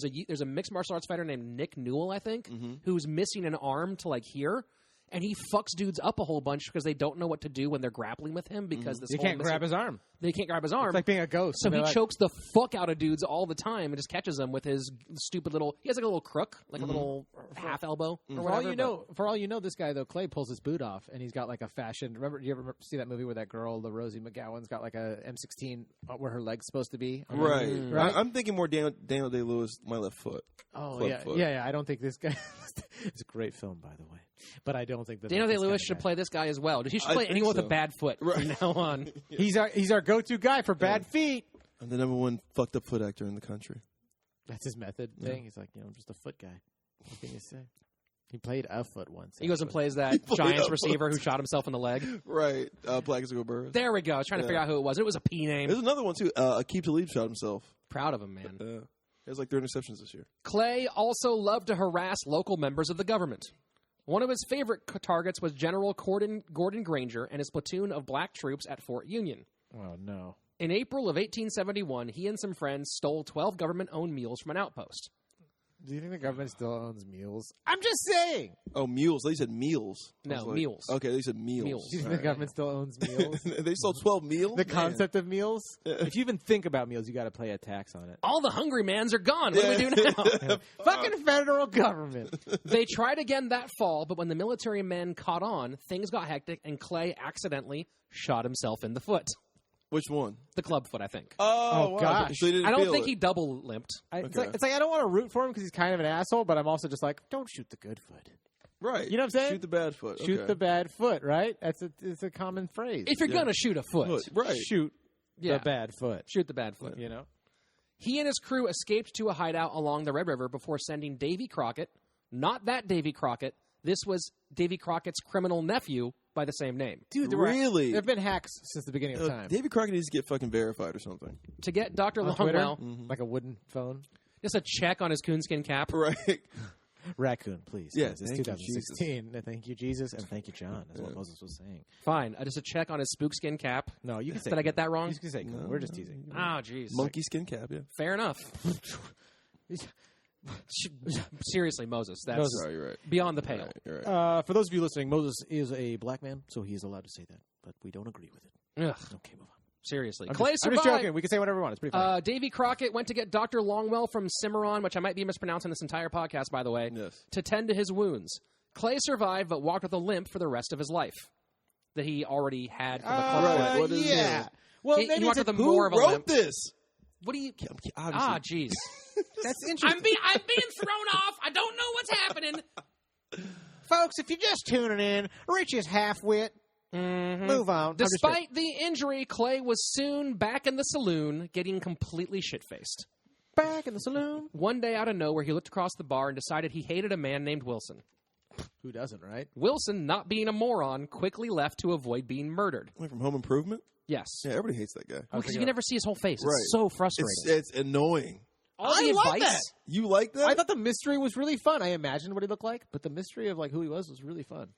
mixed martial arts fighter named Nick Newell, I think, who's missing an arm to like here, and he fucks dudes up a whole bunch because they don't know what to do when they're grappling with him because this You whole can't grab his arm. They can't grab his arm. It's like being a ghost. So And he they're like, chokes the fuck out of dudes all the time and just catches them with his stupid little. He has like a little crook, like a little half elbow. Or For whatever, all you know, this guy though, Clay pulls his boot off, and he's got like a fashion. Remember, you ever see that movie where that girl, the Rosie McGowan's got like a M16 where her leg's supposed to be? Right. Right. I'm thinking more Daniel Day-Lewis, my left foot. Oh Club yeah, foot. yeah. I don't think this guy. It's a great film, by the way, but I don't think that Daniel this Day-Lewis kind should of play this guy as well. He should I play think anyone with so. a bad foot from now on. guy. He's our go-to guy for bad feet. I'm the number one fucked up foot actor in the country. That's his method thing. He's like, I'm just a foot guy. What can you say? He played a foot once. He goes and actually. plays that played Giants a receiver who shot himself in the leg. Right. Black as a Go Burrs. There we go. I was trying to figure out who it was. It was a P name. There's another one, too. Akeem Talib shot himself. Proud of him, man. He has like 3 interceptions this year. Clay also loved to harass local members of the government. One of his favorite targets was General Gordon Granger and his platoon of black troops at Fort Union. Oh no. In April of 1871, he and some friends stole 12 government-owned mules from an outpost. Do you think the government still owns mules? I'm just saying. Oh, mules. They said meals. I No, was like, mules. Okay, they said meals. Mules. Do you think the government still owns meals? They sold 12 meals? The concept of meals? If you even think about meals, you got to pay a tax on it. All the hungry mans are gone. What do we do now? Fucking federal government. They tried again that fall, but when the military men caught on, things got hectic, and Clay accidentally shot himself in the foot. Which one? The club foot, I think. Oh, wow. gosh. So he didn't I don't feel think it. he double limped. It's like I don't want to root for him because he's kind of an asshole, but I'm also just like, don't shoot the good foot. Right. You know what I'm saying? Shoot the bad foot. Shoot Okay. the bad foot, right? It's a common phrase. If you're going to shoot a foot, Right. Shoot Yeah. the bad foot. shoot the bad foot. You know? He and his crew escaped to a hideout along the Red River before sending Davy Crockett, not that Davy Crockett, this was Davy Crockett's criminal nephew by the same name, Dude, Really? there have been hacks since the beginning of time. Davy Crockett needs to get fucking verified or something. to get Dr. On Twitter, Longwell like a wooden phone. just a check on his coonskin cap. Right. Raccoon, please. Yeah, Yes, it's thank you, 2016. Thank you, Jesus, and thank you, John. That's what Moses was saying. Fine, just a check on his spookskin cap. No, you can say. Did I get that wrong? You can say. We're just teasing. Oh, jeez. Monkey skin cap, yeah. Fair enough. Seriously, Moses, that's Moses. Sorry, you're right. beyond the pale. You're right. For those of you listening, Moses is a black man, so he is allowed to say that, but we don't agree with it. Ugh. Okay, move on. Seriously. I'm Clay just survived. joking. We can say whatever we want. It's pretty funny. Davy Crockett went to get Dr. Longwell from Cimarron, which I might be mispronouncing this entire podcast, by the way, to tend to his wounds. Clay survived, but walked with a limp for the rest of his life that he already had from the club. What is yeah. it? Well, He maybe walked it's with a Who more of a wrote limp. this? What do you... Obviously. jeez. that's interesting. I'm being thrown off. I don't know what's happening. Folks, if you're just tuning in, Rich is half-wit. Move on. Despite the injury, Clay was soon back in the saloon, getting completely shit-faced. back in the saloon. One day out of nowhere, he looked across the bar and decided he hated a man named Wilson. Who doesn't, right? Wilson, not being a moron, quickly left to avoid being murdered. Went from Home Improvement? Yes. Yeah, everybody hates that guy. Because you can never see his whole face. It's Right. so frustrating. It's annoying. All the like advice. that. You like that? I thought the mystery was really fun. I imagined what he looked like, but the mystery of like who he was really fun.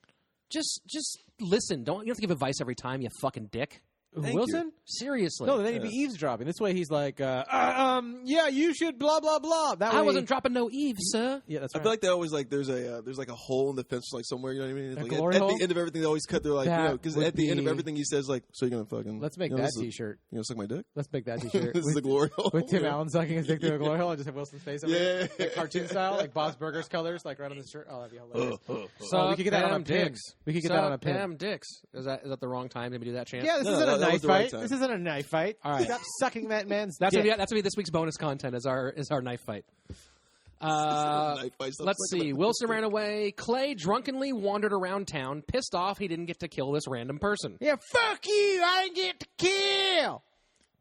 Just listen. You don't have to give advice every time, you fucking dick. Thank Wilson? Seriously. No, then he'd be eavesdropping. This way he's like, yeah, you should blah, blah, blah. That I way, wasn't dropping no Eve, sir. Yeah, that's I right. feel like they always like there's like a hole in the fence like somewhere, you know what I mean? It's A like glory at hole? the end of everything they always cut. They're like, That because would at the end of be- everything he says like, so you're gonna fucking Let's make you know, that this is- T-shirt. You gonna suck my dick? Let's make that T-shirt. This is the glory hole. With Tim Yeah. Allen sucking his dick through a glory hole and just have Wilson's face over it. Yeah. Like cartoon style, like Bob's Burgers colors, like right on the shirt. Oh, that'd be hilarious. So we could get that on a damn pin. dicks. We could get that on a pin. Damn dicks. Is that the wrong time to do that chant? Yeah, this No, isn't a that was knife the right fight. time. This isn't a knife fight. All right. Stop sucking that man's That's dick. gonna be this week's bonus content is our knife fight. Knife fight. Stop Let's sucking see. my Wilson ran away. Clay drunkenly wandered around town, pissed off he didn't get to kill this random person. Yeah, fuck you. I didn't get to kill.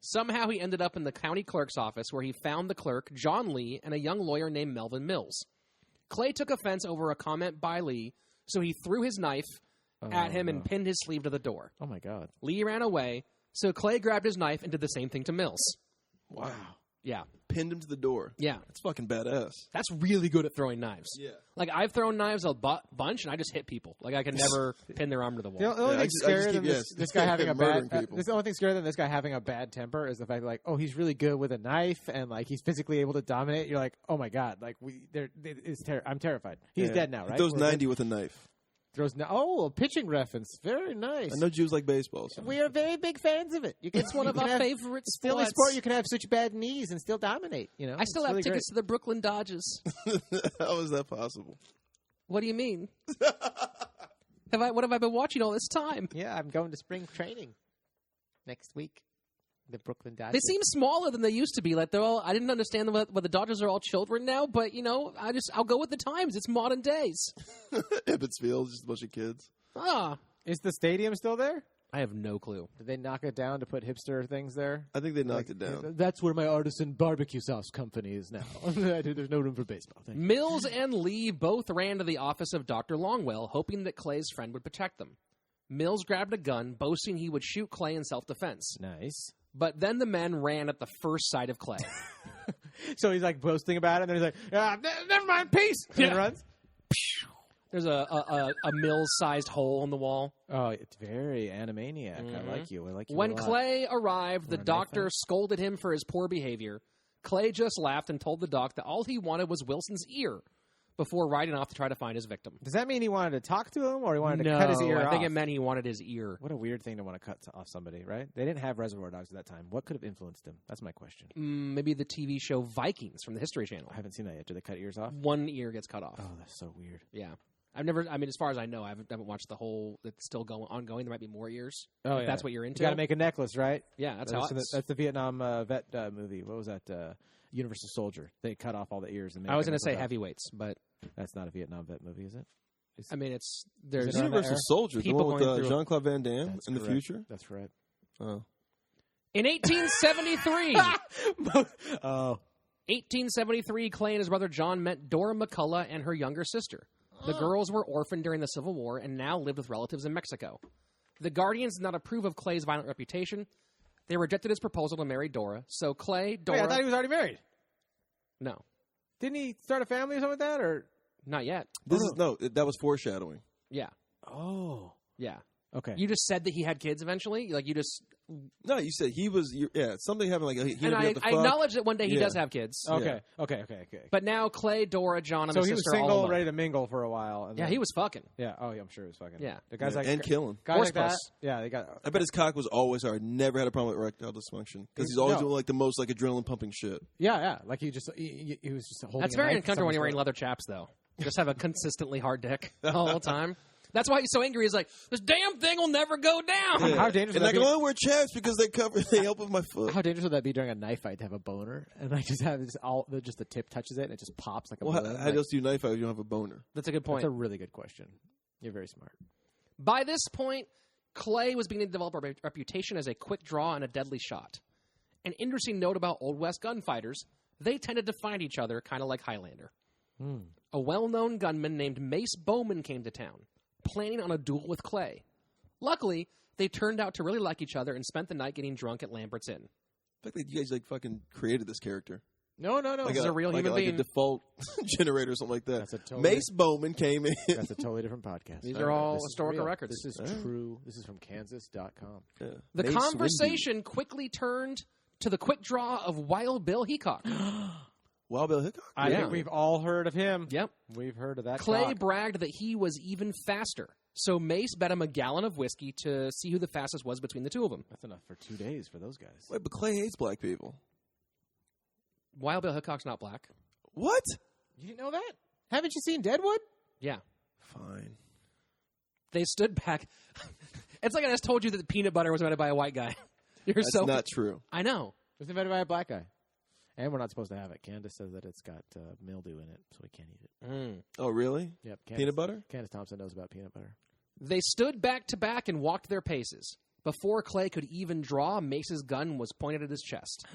Somehow he ended up in the county clerk's office where he found the clerk, John Lee, and a young lawyer named Melvin Mills. Clay took offense over a comment by Lee, so he threw his knife at him and pinned his sleeve to the door. Oh, my God. Lee ran away, so Clay grabbed his knife and did the same thing to Mills. Wow. Yeah. Pinned him to the door. Yeah. That's fucking badass. That's really good at throwing knives. Yeah. Like, I've thrown knives a bunch, and I just hit people. Like, I can never pin their arm to the wall. The only I thing just scarier keep- than yes. this guy having a Murdering bad people. this the only thing scarier than this guy having a bad temper is the fact that, like, oh, he's really good with a knife and like he's physically able to dominate. You're like, oh my God, like I'm terrified. He's dead now, right? He throws We're 90 with a knife. a pitching reference, very nice. I know Jews like baseball. So. We are very big fans of it. It's one of our favorite It's the only sports. sport you can have such bad knees and still dominate. You know, I still It's have really tickets to the Brooklyn Dodgers. How is that possible? What do you mean? What have I been watching all this time? great. Yeah, I'm going to spring training next week. The Brooklyn Dodgers. They seem smaller than they used to be. Like I didn't understand why the Dodgers are all children now, but I'll go with the times. It's modern days. Ebbets Field, just a bunch of kids. Is the stadium still there? I have no clue. Did they knock it down to put hipster things there? I think they knocked it down. That's where my artisan barbecue sauce company is now. There's no room for baseball. Thank you. Mills and Lee both ran to the office of Dr. Longwell, hoping that Clay's friend would protect them. Mills grabbed a gun, boasting he would shoot Clay in self-defense. Nice. But then the men ran at the first sight of Clay. So he's like boasting about it, and then he's like, never mind, peace. And then runs. There's a Mills-sized hole in the wall. Oh, it's very Animaniac. I like you. I like you When a lot. Clay arrived, the Wanna knife doctor fight? scolded him for his poor behavior. Clay just laughed and told the doc that all he wanted was Wilson's ear before riding off to try to find his victim. Does that mean he wanted to talk to him, or he wanted to cut his ear I off? think it meant he wanted his ear. What a weird thing to want to cut off somebody, right? They didn't have Reservoir Dogs at that time. What could have influenced him? That's my question. Maybe the TV show Vikings from the History Channel. I haven't seen that yet. Do they cut ears off? One ear gets cut off. Oh, that's so weird. Yeah. As far as I know, I haven't watched the whole. It's still ongoing. There might be more ears. Oh, if yeah. that's what you're into. You got to make a necklace, right? Yeah, that's how. That's the Vietnam vet movie. What was that? Universal Soldier. They cut off all the ears. And I was going to say heavyweights, but that's not a Vietnam vet movie, is it? There's Is it around that Universal era? Soldier, the People one going with through- Jean-Claude Van Damme That's in the correct. future. That's right. Oh. in 1873. Oh. 1873, Clay and his brother John met Dora McCullough and her younger sister. The girls were orphaned during the Civil War and now lived with relatives in Mexico. The Guardians did not approve of Clay's violent reputation. They rejected his proposal to marry Dora. So Clay, Dora... Wait, I thought he was already married. No, Didn't he start a family or something like that? Or not yet. That was foreshadowing. Yeah, oh, yeah. Okay. You just said that he had kids eventually? Like, you just... No, you said he was. Something happened. Like he And I acknowledge that one day he does have kids. Okay. But now Clay, Dora, John, and So the he was sister all single, alone. ready to mingle for a while. And Yeah, then, he was fucking. Yeah. Oh, yeah. I'm sure he was fucking. Yeah. The guys like and killing. guys Horse like that. puss. Yeah, they got. I bet his cock was always hard. Never had a problem with erectile dysfunction because he's always doing like the most like adrenaline pumping shit. Yeah. Like he was just holding. That's a very knife uncomfortable when you're wearing somebody's leather chaps, though. Just have a consistently hard dick the whole time. That's why he's so angry. He's like, this damn thing will never go down. Yeah. How dangerous? And would I that can be? only wear chaps because they help with my foot. How dangerous would that be during a knife fight to have a boner and like just have this just the tip touches it and it just pops like a Well, balloon? how else do you knife fight if you don't have a boner? That's a good point. That's a really good question. You're very smart. By this point, Clay was beginning to develop a reputation as a quick draw and a deadly shot. An interesting note about Old West gunfighters, they tended to find each other kind of like Highlander. A well-known gunman named Mace Bowman came to town, planning on a duel with Clay. Luckily, they turned out to really like each other and spent the night getting drunk at Lambert's Inn. I think you guys like fucking created this character. No. Like This is a real human being. Like a default generator or something like that. That's a totally- Mace Bowman came in. That's a totally different podcast. These are all This is historical real. records. This is true. This is from Kansas.com. Yeah. The Mace conversation quickly turned to the quick draw of Wild Bill Heacock. Wild Bill Hickok? I think we've all heard of him. Yep. We've heard of that. Clay cock. bragged that he was even faster. So Mace bet him a gallon of whiskey to see who the fastest was between the two of them. That's enough for 2 days for those guys. Wait, but Clay hates black people. Wild Bill Hickok's not black. What? You didn't know that? Haven't you seen Deadwood? Yeah. Fine. They stood back. It's like I just told you that the peanut butter was invented by a white guy. You're That's so not true. I know. It was invented by a black guy. And we're not supposed to have it. Candace says that it's got mildew in it, so we can't eat it. Oh, really? Yep. Peanut butter? Candace Thompson knows about peanut butter. They stood back to back and walked their paces. Before Clay could even draw, Mace's gun was pointed at his chest.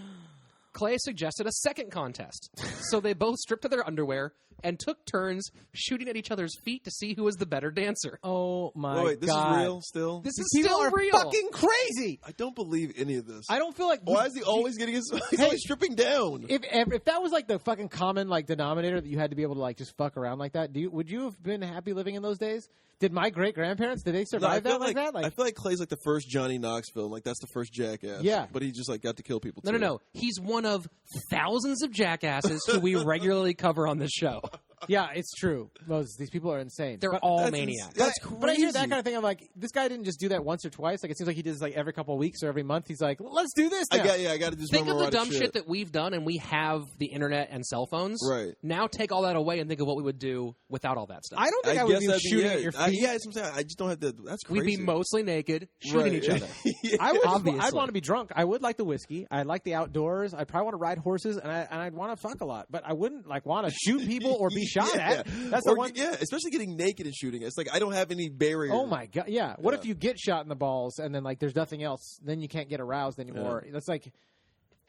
Clay suggested a second contest. So they both stripped to their underwear and took turns shooting at each other's feet to see who was the better dancer. Oh, my Wait, this God. is real still? This is People still are real. fucking crazy. I don't believe any of this. I don't feel like... Why is he always getting his... He's always stripping down. If that was like the fucking common like denominator that you had to be able to like just fuck around like that, would you have been happy living in those days? Did my great grandparents did they survive that like that? Like, I feel like Clay's like the first Johnny Knoxville. Like that's the first jackass. Yeah. But he just like got to kill people. No, too. no. He's one of thousands of jackasses who we regularly cover on this show. yeah, it's true. These people are insane. They're But- all That's maniacs. That's crazy. But I hear that kind of thing. I'm like, this guy didn't just do that once or twice. Like it seems like he does like every couple of weeks or every month. He's like, let's do this now. I got to do some Think of the erotic dumb shit that we've done, and we have the internet and cell phones. Right. Now take all that away and think of what we would do without all that stuff. I don't think I would guess be that'd be shooting it. at your feet. Yeah, that's what I'm saying. I just don't have the. That's crazy. We'd be mostly naked, shooting Right. each other. Yeah. I would. Obviously. I'd want to be drunk. I would like the whiskey. I'd like the outdoors. I'd probably want to ride horses, and I'd want to fuck a lot. But I wouldn't like want to shoot people or be shot Yeah. at. That's Or the one. Yeah, especially getting naked and shooting. It's like I don't have any barrier. Oh my god! Yeah. What Yeah. if you get shot in the balls and then like there's nothing else? Then you can't get aroused anymore. That's like.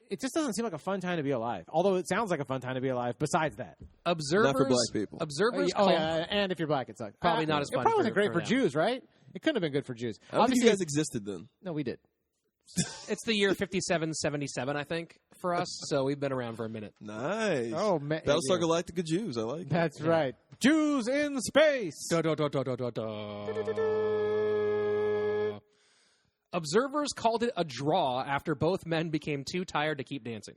It just doesn't seem like a fun time to be alive. Although it sounds like a fun time to be alive. Besides that, Observers, Not for black people. Observers, oh call, yeah, and if you're black, it sucks. Probably not as It fun probably for- wasn't great for for them. Jews, right? It couldn't have been good for Jews. I don't think you Obviously, guys existed then. no, we did. It's the year 5777, I think, for us. So we've been around for a minute. Nice. Oh man, Battlestar Galactica Jews. I like it. That's right. Jews in space. Observers called it a draw after both men became too tired to keep dancing.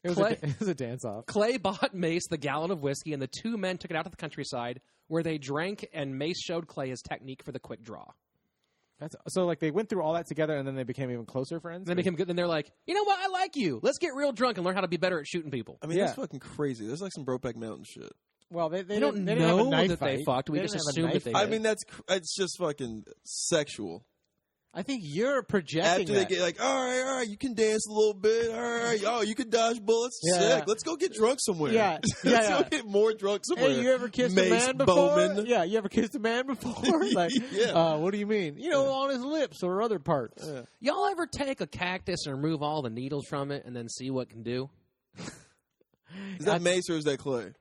It was a dance off. Clay bought Mace the gallon of whiskey, and the two men took it out to the countryside, where they drank, and Mace showed Clay his technique for the quick draw. So like they went through all that together, and then they became even closer friends. They became good, and they're like, you know what? I like you. Let's get real drunk and learn how to be better at shooting people. I mean, Yeah. that's fucking crazy. There's like some Brokeback Mountain shit. Well, they We don't didn't have a know knife that they fight. fucked. We They just didn't have a assumed knife that they fight. I mean, it's just fucking sexual. I think you're projecting After they that. get like, all right, you can dance a little bit. All right, oh, you can dodge bullets. Yeah. Sick. Let's go get drunk somewhere. Yeah. Let's Yeah. go get more drunk somewhere. Hey, you ever kissed Mace a man before? Bowman. Yeah, you ever kissed a man before? Like, Yeah. what do you mean? You know, on his lips or other parts. Y'all ever take a cactus and remove all the needles from it and then see what it can do? Is that Mace or is that Clay?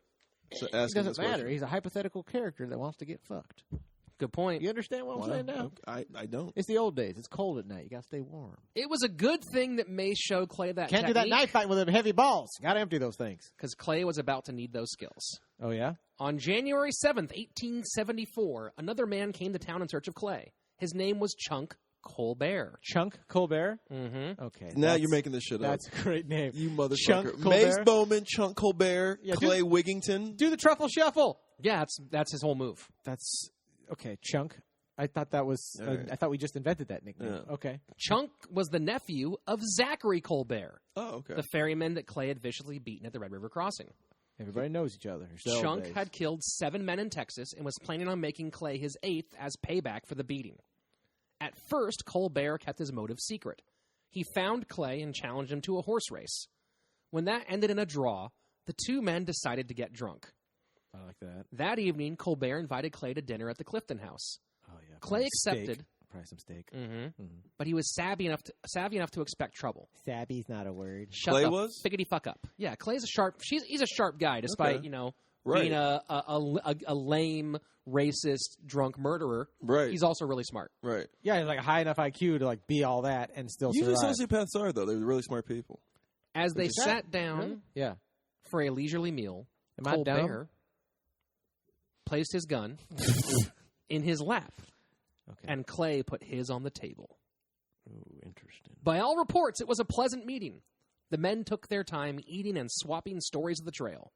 So It asking doesn't this matter. question. He's a hypothetical character that wants to get fucked. Good point. You understand what I'm saying now? I don't. It's the old days. It's cold at night. You got to stay warm. It was a good thing that Mace showed Clay that Can't do that technique, knife fight with them heavy balls. Got to empty those things. because Clay was about to need those skills. Oh, yeah? On January 7th, 1874, another man came to town in search of Clay. His name was Chunk Colbert. Chunk Colbert? Mm-hmm. Okay. Now you're making this shit up. That's a great name. You motherfucker. Chunk Mace Colbert? Bowman, Chunk Colbert, Yeah, Clay Wigington. Do the truffle shuffle. Yeah, that's his whole move. That's okay. Chunk. I thought that was. Right. I thought we just invented that nickname. Yeah. Okay. Chunk was the nephew of Zachary Colbert, Oh, okay. the ferryman that Clay had viciously beaten at the Red River Crossing. Everybody knows each other. Chunk had killed 7 men in Texas and was planning on making Clay his 8th as payback for the beating. At first, Colbert kept his motive secret. He found Clay and challenged him to a horse race. When that ended in a draw, the 2 men decided to get drunk. I like that. That evening, Colbert invited Clay to dinner at the Clifton House. Oh yeah. Clay Probably accepted. Steak. Probably some steak. But he was savvy enough to expect trouble. Savvy's not a word. Shut Clay the was? figgity fuck up. Yeah, Clay's a sharp. He's a sharp guy, despite Okay. being a lame, racist, drunk murderer. Right. He's also really smart. Right. Yeah, he's like a high enough IQ to like be all that and still Usually survive. sociopaths are, though. They're really smart people. As they Is that- sat down Really? Yeah. for a leisurely meal, Am I dumb? Colbert placed his gun in his lap, Okay. and Clay put his on the table. Ooh, interesting. By all reports, it was a pleasant meeting. The men took their time eating and swapping stories of the trail.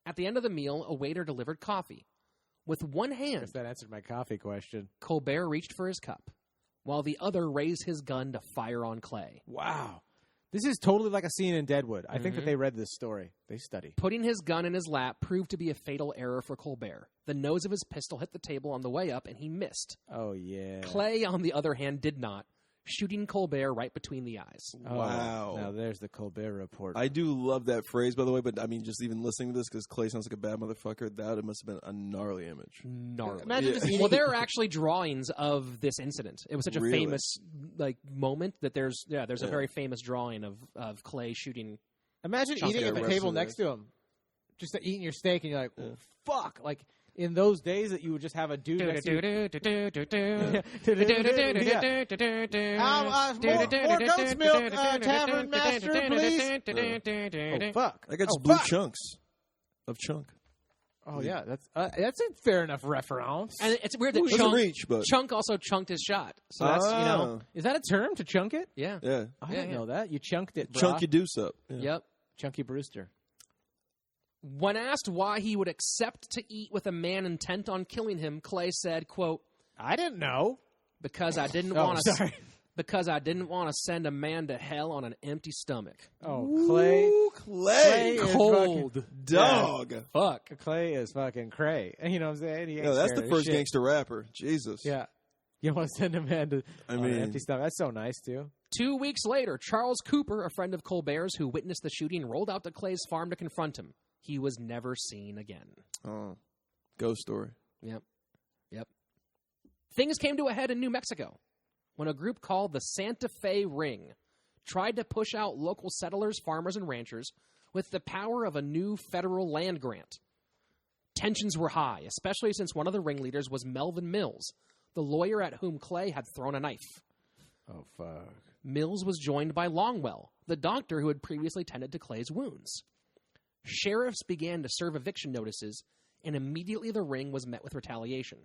At the end of the meal, a waiter delivered coffee. With one I hand, guess that answered my coffee question. Colbert reached for his cup, while the other raised his gun to fire on Clay. Wow. This is totally like a scene in Deadwood. I think that they read this story. They study. Putting his gun in his lap proved to be a fatal error for Colbert. The nose of his pistol hit the table on the way up, and he missed. Oh, yeah. Clay, on the other hand, did not, shooting Colbert right between the eyes. Oh, Wow. Now there's the Colbert Report. I do love that phrase, by the way, but I mean, just even listening to this, because Clay sounds like a bad motherfucker, it must have been a gnarly image. Gnarly. Imagine just eating. Well, there are actually drawings of this incident. It was such a Really? famous moment that there's a very famous drawing of Clay shooting. Imagine Chunk eating of at the the table rest of next to him. Just eating your steak, and you're like, oh, fuck. Like, in those days that you would just have a dude next to you. More goat's milk, tavern master, please. Oh, fuck. I got just Oh, blue fuck. chunks of chunk. Oh, yeah. That's a fair enough reference. And it's weird that Doesn't Chunk, reach, but Chunk also chunked his shot. So that's, Is that a term, to chunk it? yeah. yeah, I didn't know that. You chunked it, brah. chunky deuce up. Yeah. Yep. Chunky Brewster. When asked why he would accept to eat with a man intent on killing him, Clay said, quote, I didn't know. because I didn't Oh, want to sorry. because I didn't want to send a man to hell on an empty stomach. Oh, Clay. Ooh, Clay. is Cold. fucking- Dog. Fuck. Clay is fucking cray. You know what I'm saying? He ain't Yeah, that's scared the of first shit. gangster rapper. Jesus. Yeah. You don't want to send a man to I on mean- an empty stomach. That's so nice, too. 2 weeks later, Charles Cooper, a friend of Colbert's who witnessed the shooting, rolled out to Clay's farm to confront him. He was never seen again. Oh, ghost story. Yep. Things came to a head in New Mexico when a group called the Santa Fe Ring tried to push out local settlers, farmers, and ranchers with the power of a new federal land grant. Tensions were high, especially since one of the ringleaders was Melvin Mills, the lawyer at whom Clay had thrown a knife. Oh, fuck. Mills was joined by Longwell, the doctor who had previously tended to Clay's wounds. Sheriffs began to serve eviction notices, and immediately the ring was met with retaliation.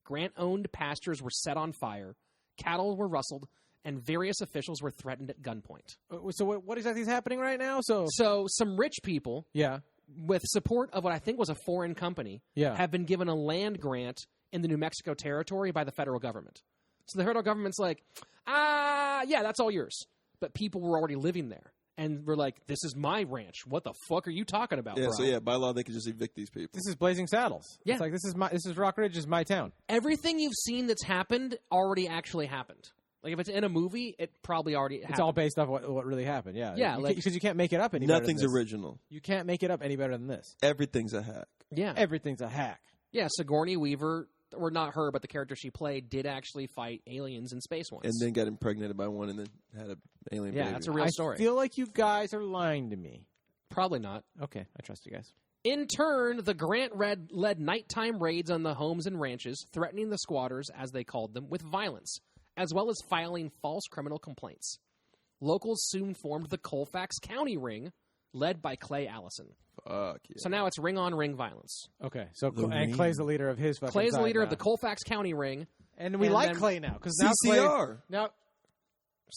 Grant-owned pastures were set on fire, cattle were rustled, and various officials were threatened at gunpoint. So what exactly is happening right now? So Some rich people, yeah. with support of what I think was a foreign company, Yeah. have been given a land grant in the New Mexico territory by the federal government. So the federal government's like, yeah, that's all yours. But people were already living there. And we're like, this is my ranch. What the fuck are you talking about, Yeah, bro? so yeah, by law they could just evict these people. This is Blazing Saddles. Yeah. It's like this is Rock Ridge is my town. Everything you've seen that's happened already actually happened. Like, if it's in a movie, it probably already happened. It's all based off what really happened. Yeah. Yeah, Because you can't make it up any better Nothing's than this. original. You can't make it up any better than this. Everything's a hack. Yeah. Everything's a hack. Yeah, Sigourney Weaver, or not her, but the character she played, did actually fight aliens in space once. And then got impregnated by one and then had an alien Yeah, baby. that's a real story. I feel like you guys are lying to me. Probably not. Okay, I trust you guys. In turn, the Grant led nighttime raids on the homes and ranches, threatening the squatters, as they called them, with violence, as well as filing false criminal complaints. Locals soon formed the Colfax County Ring, led by Clay Allison. Fuck yeah. So now it's ring-on-ring violence. Okay, so The and ring. Clay's the leader of his fucking Clay's the side leader now. of the Colfax County Ring, And we like Clay now because now CCR. Now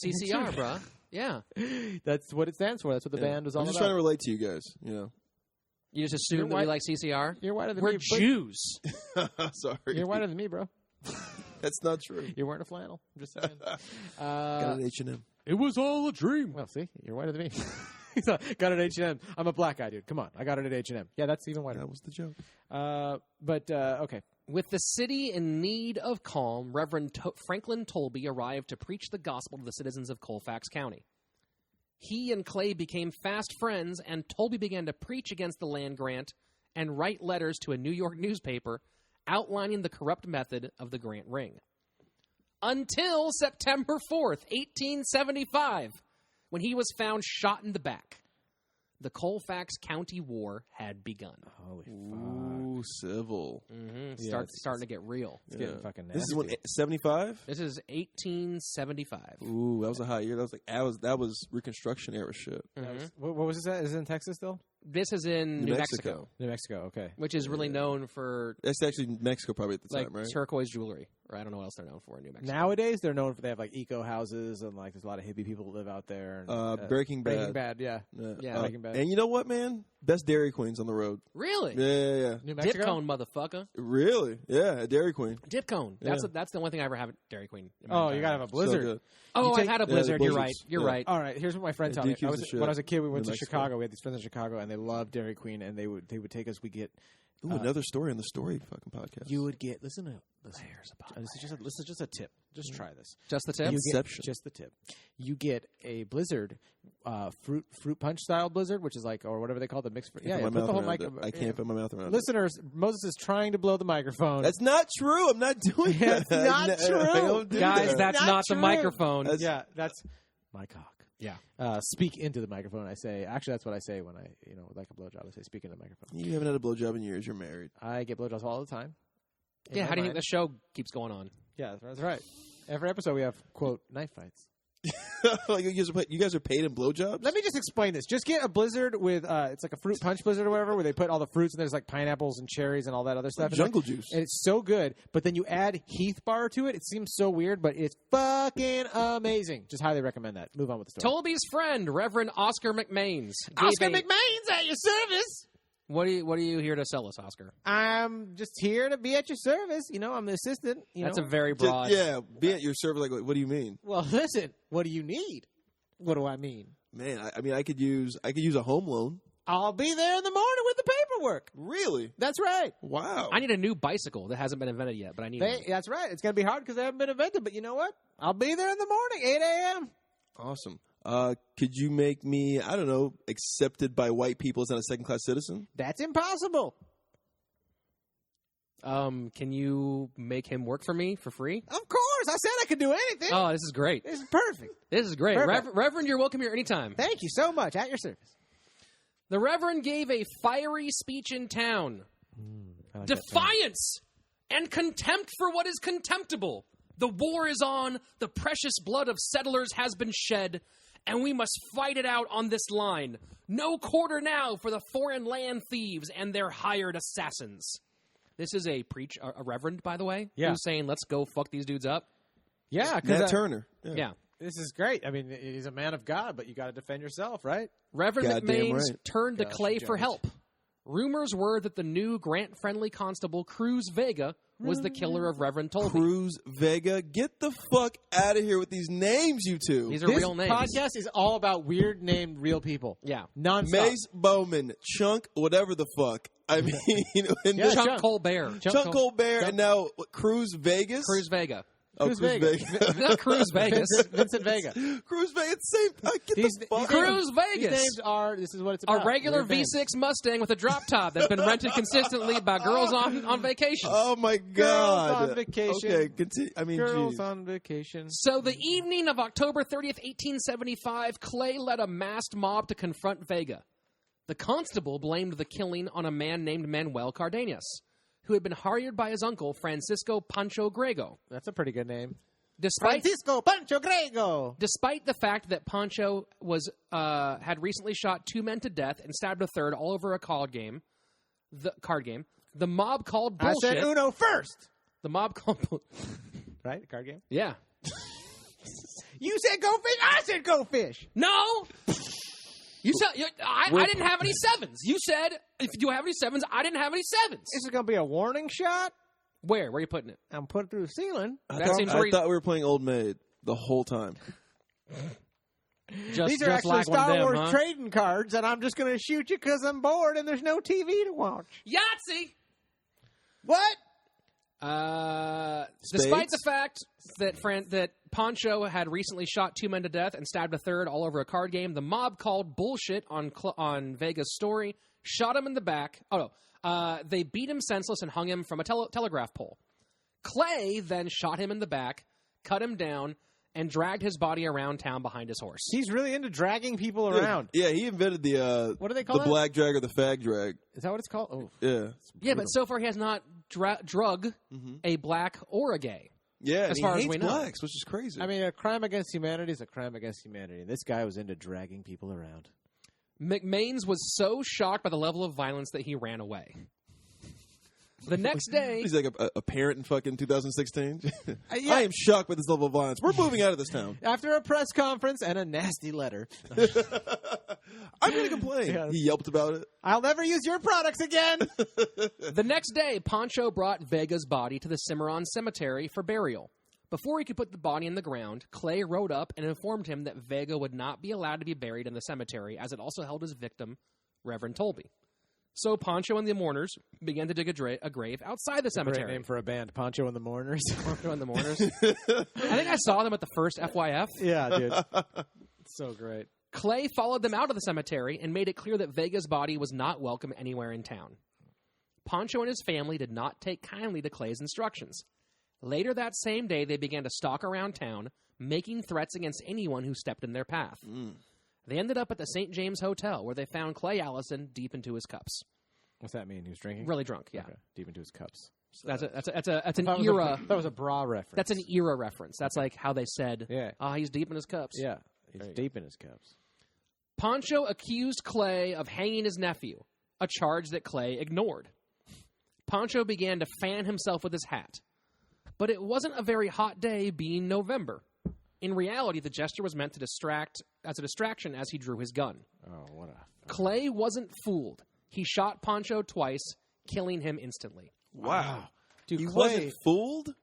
CCR, bruh. Yeah. That's what it stands for. That's what the band was all I'm just about. trying to relate to you guys. You know. You just assume that we like CCR? You're whiter than We're me. Jews. Sorry. You're whiter than me, bro. That's not true. You're wearing a flannel. I'm just saying. Got an H&M. It was all a dream. Well, see, you're whiter than me. Got it at H&M. I'm a black guy, dude. Come on, I got it at H&M. Yeah, that's even whiter. That was the joke. Okay. With the city in need of calm, Reverend Franklin Tolby arrived to preach the gospel to the citizens of Colfax County. He and Clay became fast friends, and Tolby began to preach against the land grant and write letters to a New York newspaper outlining the corrupt method of the grant ring. Until September 4th, 1875, when he was found shot in the back. The Colfax County War had begun. Holy fuck. Ooh, civil. Mm-hmm. Yeah, Starting to get real. It's getting fucking nasty. This is when 75. This is 1875. Ooh, that was a hot year. That was Reconstruction era shit. Mm-hmm. What was this at? Is it in Texas still? This is in New Mexico. New Mexico, okay. Which is really known for That's actually Mexico probably at the like time, right? turquoise jewelry. Or I don't know what else they're known for in New Mexico. Nowadays, they're known for they have like eco houses and like there's a lot of hippie people that live out there. And, Breaking Bad. Breaking Bad, yeah. Yeah. Breaking Bad. And you know what, man? Best Dairy Queens on the road. Really? Yeah. New Dip Mexico? cone, motherfucker. Really? Yeah, a Dairy Queen. Dip cone. That's the only thing I ever have at Dairy Queen. in my Oh, entire you gotta have life. a Blizzard. So good. Oh, you I've had a the Blizzard. You're right. Blizzards. You're Yeah. right. All right, here's what my friend told me. DQ's the shit When I was a kid, we went in to Mexico. Chicago. We had these friends in Chicago, and they loved Dairy Queen, and they would take us. We get Ooh, another story on the story fucking podcast. you would get listen. This is just a tip. Just try this. Just the tip? You get, Inception. just the tip. You get a Blizzard, fruit punch style Blizzard, which is like or whatever they call the mixed. I can't put my mouth around it. I can't put my mouth around it. Listeners, Moses is trying to blow the microphone. That's not true. I'm not doing that. It's not I true. don't do Guys, that. that's not the true. microphone. That's my cock. Yeah. Speak into the microphone. I say. Actually, that's what I say when I, like a blowjob. I say, speak into the microphone. You haven't had a blowjob in years. You're married. I get blowjobs all the time. In Yeah, my how do you think mind. the show keeps going on? Yeah, that's right. Every episode we have quote knife fights. Like you guys are paid in blowjobs? Let me just explain this. Just get a Blizzard with it's like a fruit punch Blizzard or whatever, where they put all the fruits and there's like pineapples and cherries and all that other stuff. in Jungle there. juice. And it's so good. But then you add Heath bar to it. It seems so weird, but it's fucking amazing. Just highly recommend that. Move on with the story. Tolby's friend, Reverend Oscar McMains. Oscar McMains at your service. What are you here to sell us, Oscar? I'm just here to be at your service. I'm the assistant. That's a very broad. Yeah, be at your server. Like, what do you mean? Well, listen. What do you need? What do I mean? Man, I could use a home loan. I'll be there in the morning with the paperwork. Really? That's right. Wow. I need a new bicycle that hasn't been invented yet, but I need one. That's right. It's going to be hard because they haven't been invented. But you know what? I'll be there in the morning, 8 a.m. Awesome. Could you make me, I don't know, accepted by white people as not a second-class citizen? That's impossible. Can you make him work for me for free? Of course. I said I could do anything. Oh, this is great. This is perfect. This is great. Perfect. Reverend, you're welcome here anytime. Thank you so much. At your service. The Reverend gave a fiery speech in town. I like that Defiance and contempt for what is contemptible. The war is on. The precious blood of settlers has been shed, and we must fight it out on this line. No quarter now for the foreign land thieves and their hired assassins. This is a reverend, by the way, who's saying, let's go fuck these dudes up. Yeah. Nat Turner. Yeah. This is great. I mean, he's a man of God, but you got to defend yourself, right? Reverend Goddamn McMains right. turned to Clay for help. Rumors were that the new grant-friendly constable, Cruz Vega, was the killer of Reverend Tolby. Cruz Vega. Get the fuck out of here with these names, you two. These are This real names. podcast is all about weird named real people. Yeah. Nonstop. Mace Bowman, Chunk, whatever the fuck. I mean, and Yeah, Chunk Chunk. Colbert. Chunk Colbert, and now Cruz Vegas. Cruz Vega. Cruz Vega. Not Cruz Vegas. Vincent Vega. Cruz Vegas. Same. Get the fuck. Cruz These Vegas. names are. This is what it's about. A regular Weird names. V6 Mustang with a drop top that's been rented consistently by girls on vacation. Oh my God. Girls on vacation. Okay, continue. I mean, Girls geez. on vacation. So the evening of October 30th, 1875, Clay led a masked mob to confront Vega. The constable blamed the killing on a man named Manuel Cardenas, who had been hired by his uncle, Francisco Pancho Grego. That's a pretty good name. Despite Francisco Pancho Grego. Despite the fact that Pancho had recently shot 2 men to death and stabbed a third all over a card game, the mob called bullshit. I said Uno first. The mob called right? A card game. Yeah. You said go fish. I said go fish. No. I didn't have any sevens. You said, if you have any sevens, I didn't have any sevens. This is going to be a warning shot. Where? Where are you putting it? I'm putting it through the ceiling. I thought we were playing Old Maid the whole time. These are actually Star Wars trading cards, and I'm just going to shoot you because I'm bored and there's no TV to watch. Yahtzee! What? Despite the fact that Poncho had recently shot 2 men to death and stabbed a third all over a card game, the mob called bullshit on Vega's story, shot him in the back. They beat him senseless and hung him from a telegraph pole. Clay then shot him in the back, cut him down, and dragged his body around town behind his horse. He's really into dragging people around. Yeah, he invented the what do they call the black drag or the fag drag. Is that what it's called? Oh, yeah. Yeah, but so far he has not drug a black or a gay. Yeah, as far as we know, blacks, which is crazy. I mean, a crime against humanity is a crime against humanity. This guy was into dragging people around. McMains was so shocked by the level of violence that he ran away. The next day... He's like a parent in fucking 2016. Yeah. I am shocked by this level of violence. We're moving out of this town. After a press conference and a nasty letter. I'm going to complain. Yeah. He yelped about it. I'll never use your products again. The next day, Poncho brought Vega's body to the Cimarron Cemetery for burial. Before he could put the body in the ground, Clay rode up and informed him that Vega would not be allowed to be buried in the cemetery, as it also held his victim, Reverend Tolby. So Poncho and the Mourners began to dig a grave outside the cemetery. Great name for a band, Poncho and the Mourners. Poncho and the Mourners. I think I saw them at the first FYF. Yeah, dude. So great. Clay followed them out of the cemetery and made it clear that Vega's body was not welcome anywhere in town. Poncho and his family did not take kindly to Clay's instructions. Later that same day, they began to stalk around town, making threats against anyone who stepped in their path. They ended up at the St. James Hotel, where they found Clay Allison deep into his cups. What's that mean? He was drinking? Really drunk, yeah. Okay. Deep into his cups. That's an era. That was a bra reference. That's an era reference. That's like how they said, he's deep in his cups. Yeah, he's deep in his cups. Poncho accused Clay of hanging his nephew, a charge that Clay ignored. Poncho began to fan himself with his hat. But it wasn't a very hot day, being November. In reality, the gesture was meant to distract as a distraction as he drew his gun. Oh, what a... Clay wasn't fooled. He shot Poncho twice, killing him instantly. Wow. Dude, He Clay, wasn't fooled?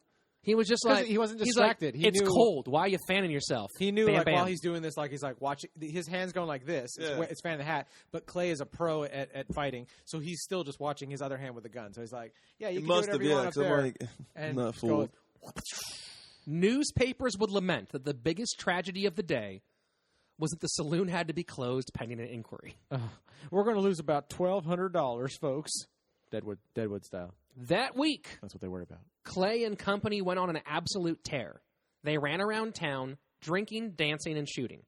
He was just like... he wasn't he's like, distracted. He it's knew- cold. Why are you fanning yourself? He knew, bam, like, bam. while he's doing this, like, he's, like, watching... His hand's going like this. It's fanning the hat. But Clay is a pro at fighting, so he's still just watching his other hand with the gun. So he's like, yeah, you can do whatever you want up there. Like, And not just fooled. Newspapers would lament that the biggest tragedy of the day was that the saloon had to be closed pending an inquiry. We're going to lose about $1,200, folks. Deadwood style. That week, That's what they worry about. Clay and company went on an absolute tear. They ran around town, drinking, dancing, and shooting.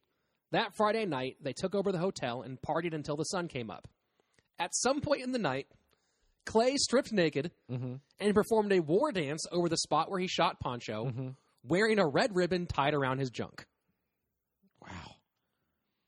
That Friday night, they took over the hotel and partied until the sun came up. At some point in the night, Clay stripped naked and performed a war dance over the spot where he shot Poncho, wearing a red ribbon tied around his junk. Wow.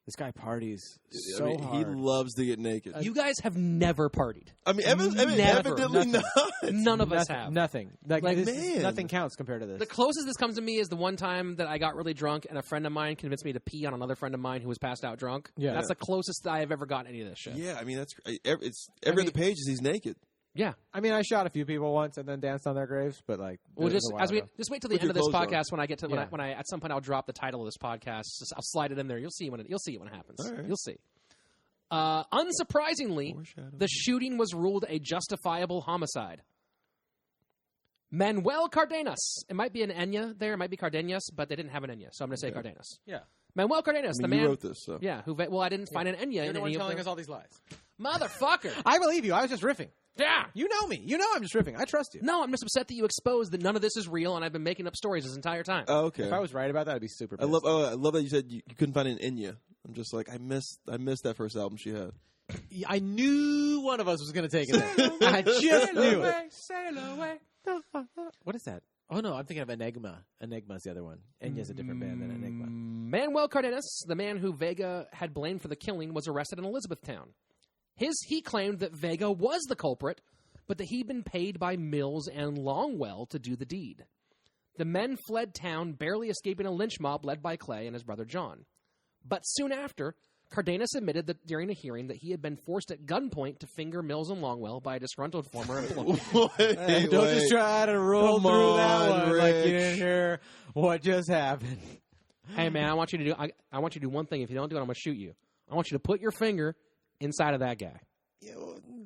This guy parties I mean, hard. he loves to get naked. You guys have never partied. I mean, evidently not. None of us have. Nothing. Like man. Nothing counts compared to this. The closest this comes to me is the one time that I got really drunk and a friend of mine convinced me to pee on another friend of mine who was passed out drunk. Yeah. That's the closest I have ever gotten any of this shit. Yeah, I mean, that's it's every other page is he's naked. Yeah. I mean, I shot a few people once and then danced on their graves, but like, Well, it was a while ago. just wait till the With end of your this clothes on. podcast when I get to Yeah. when I at some point I'll drop the title of this podcast. I'll slide it in there. You'll see when it happens. All right. You'll see. Unsurprisingly, the shooting was ruled a justifiable homicide. Manuel Cardenas. It might be an Enya there. It might be Cardenas, but they didn't have an Enya, so I'm going to say Cardenas. Yeah. Manuel Cardenas, the I mean, man. you wrote this, so. Yeah. Well, I didn't find an Enya You're in the one any of telling the... us all these lies. Motherfucker. I believe you. I was just riffing. Yeah. You know me. You know I'm just riffing. I trust you. No, I'm just upset that you exposed that none of this is real, and I've been making up stories this entire time. Oh, okay. If I was right about that, I'd be super I pissed. love that you said you couldn't find an Enya. I'm just like I missed that first album she had. I knew one of us was going to take it there. I just knew it. Sail away. What is that? Oh, no, I'm thinking of Enigma. Enigma's the other one. Enya's a different band than Enigma. Manuel Cardenas, the man who Vega had blamed for the killing, was arrested in Elizabethtown. He claimed that Vega was the culprit, but that he'd been paid by Mills and Longwell to do the deed. The men fled town, barely escaping a lynch mob led by Clay and his brother John. But soon after, Cardenas admitted that during a hearing that he had been forced at gunpoint to finger Mills and Longwell by a disgruntled former employee. Don't just try to roll through that one Rich. like you didn't hear what just happened. Hey, man, I want you to do one thing. If you don't do it, I'm going to shoot you. I want you to put your finger inside of that guy.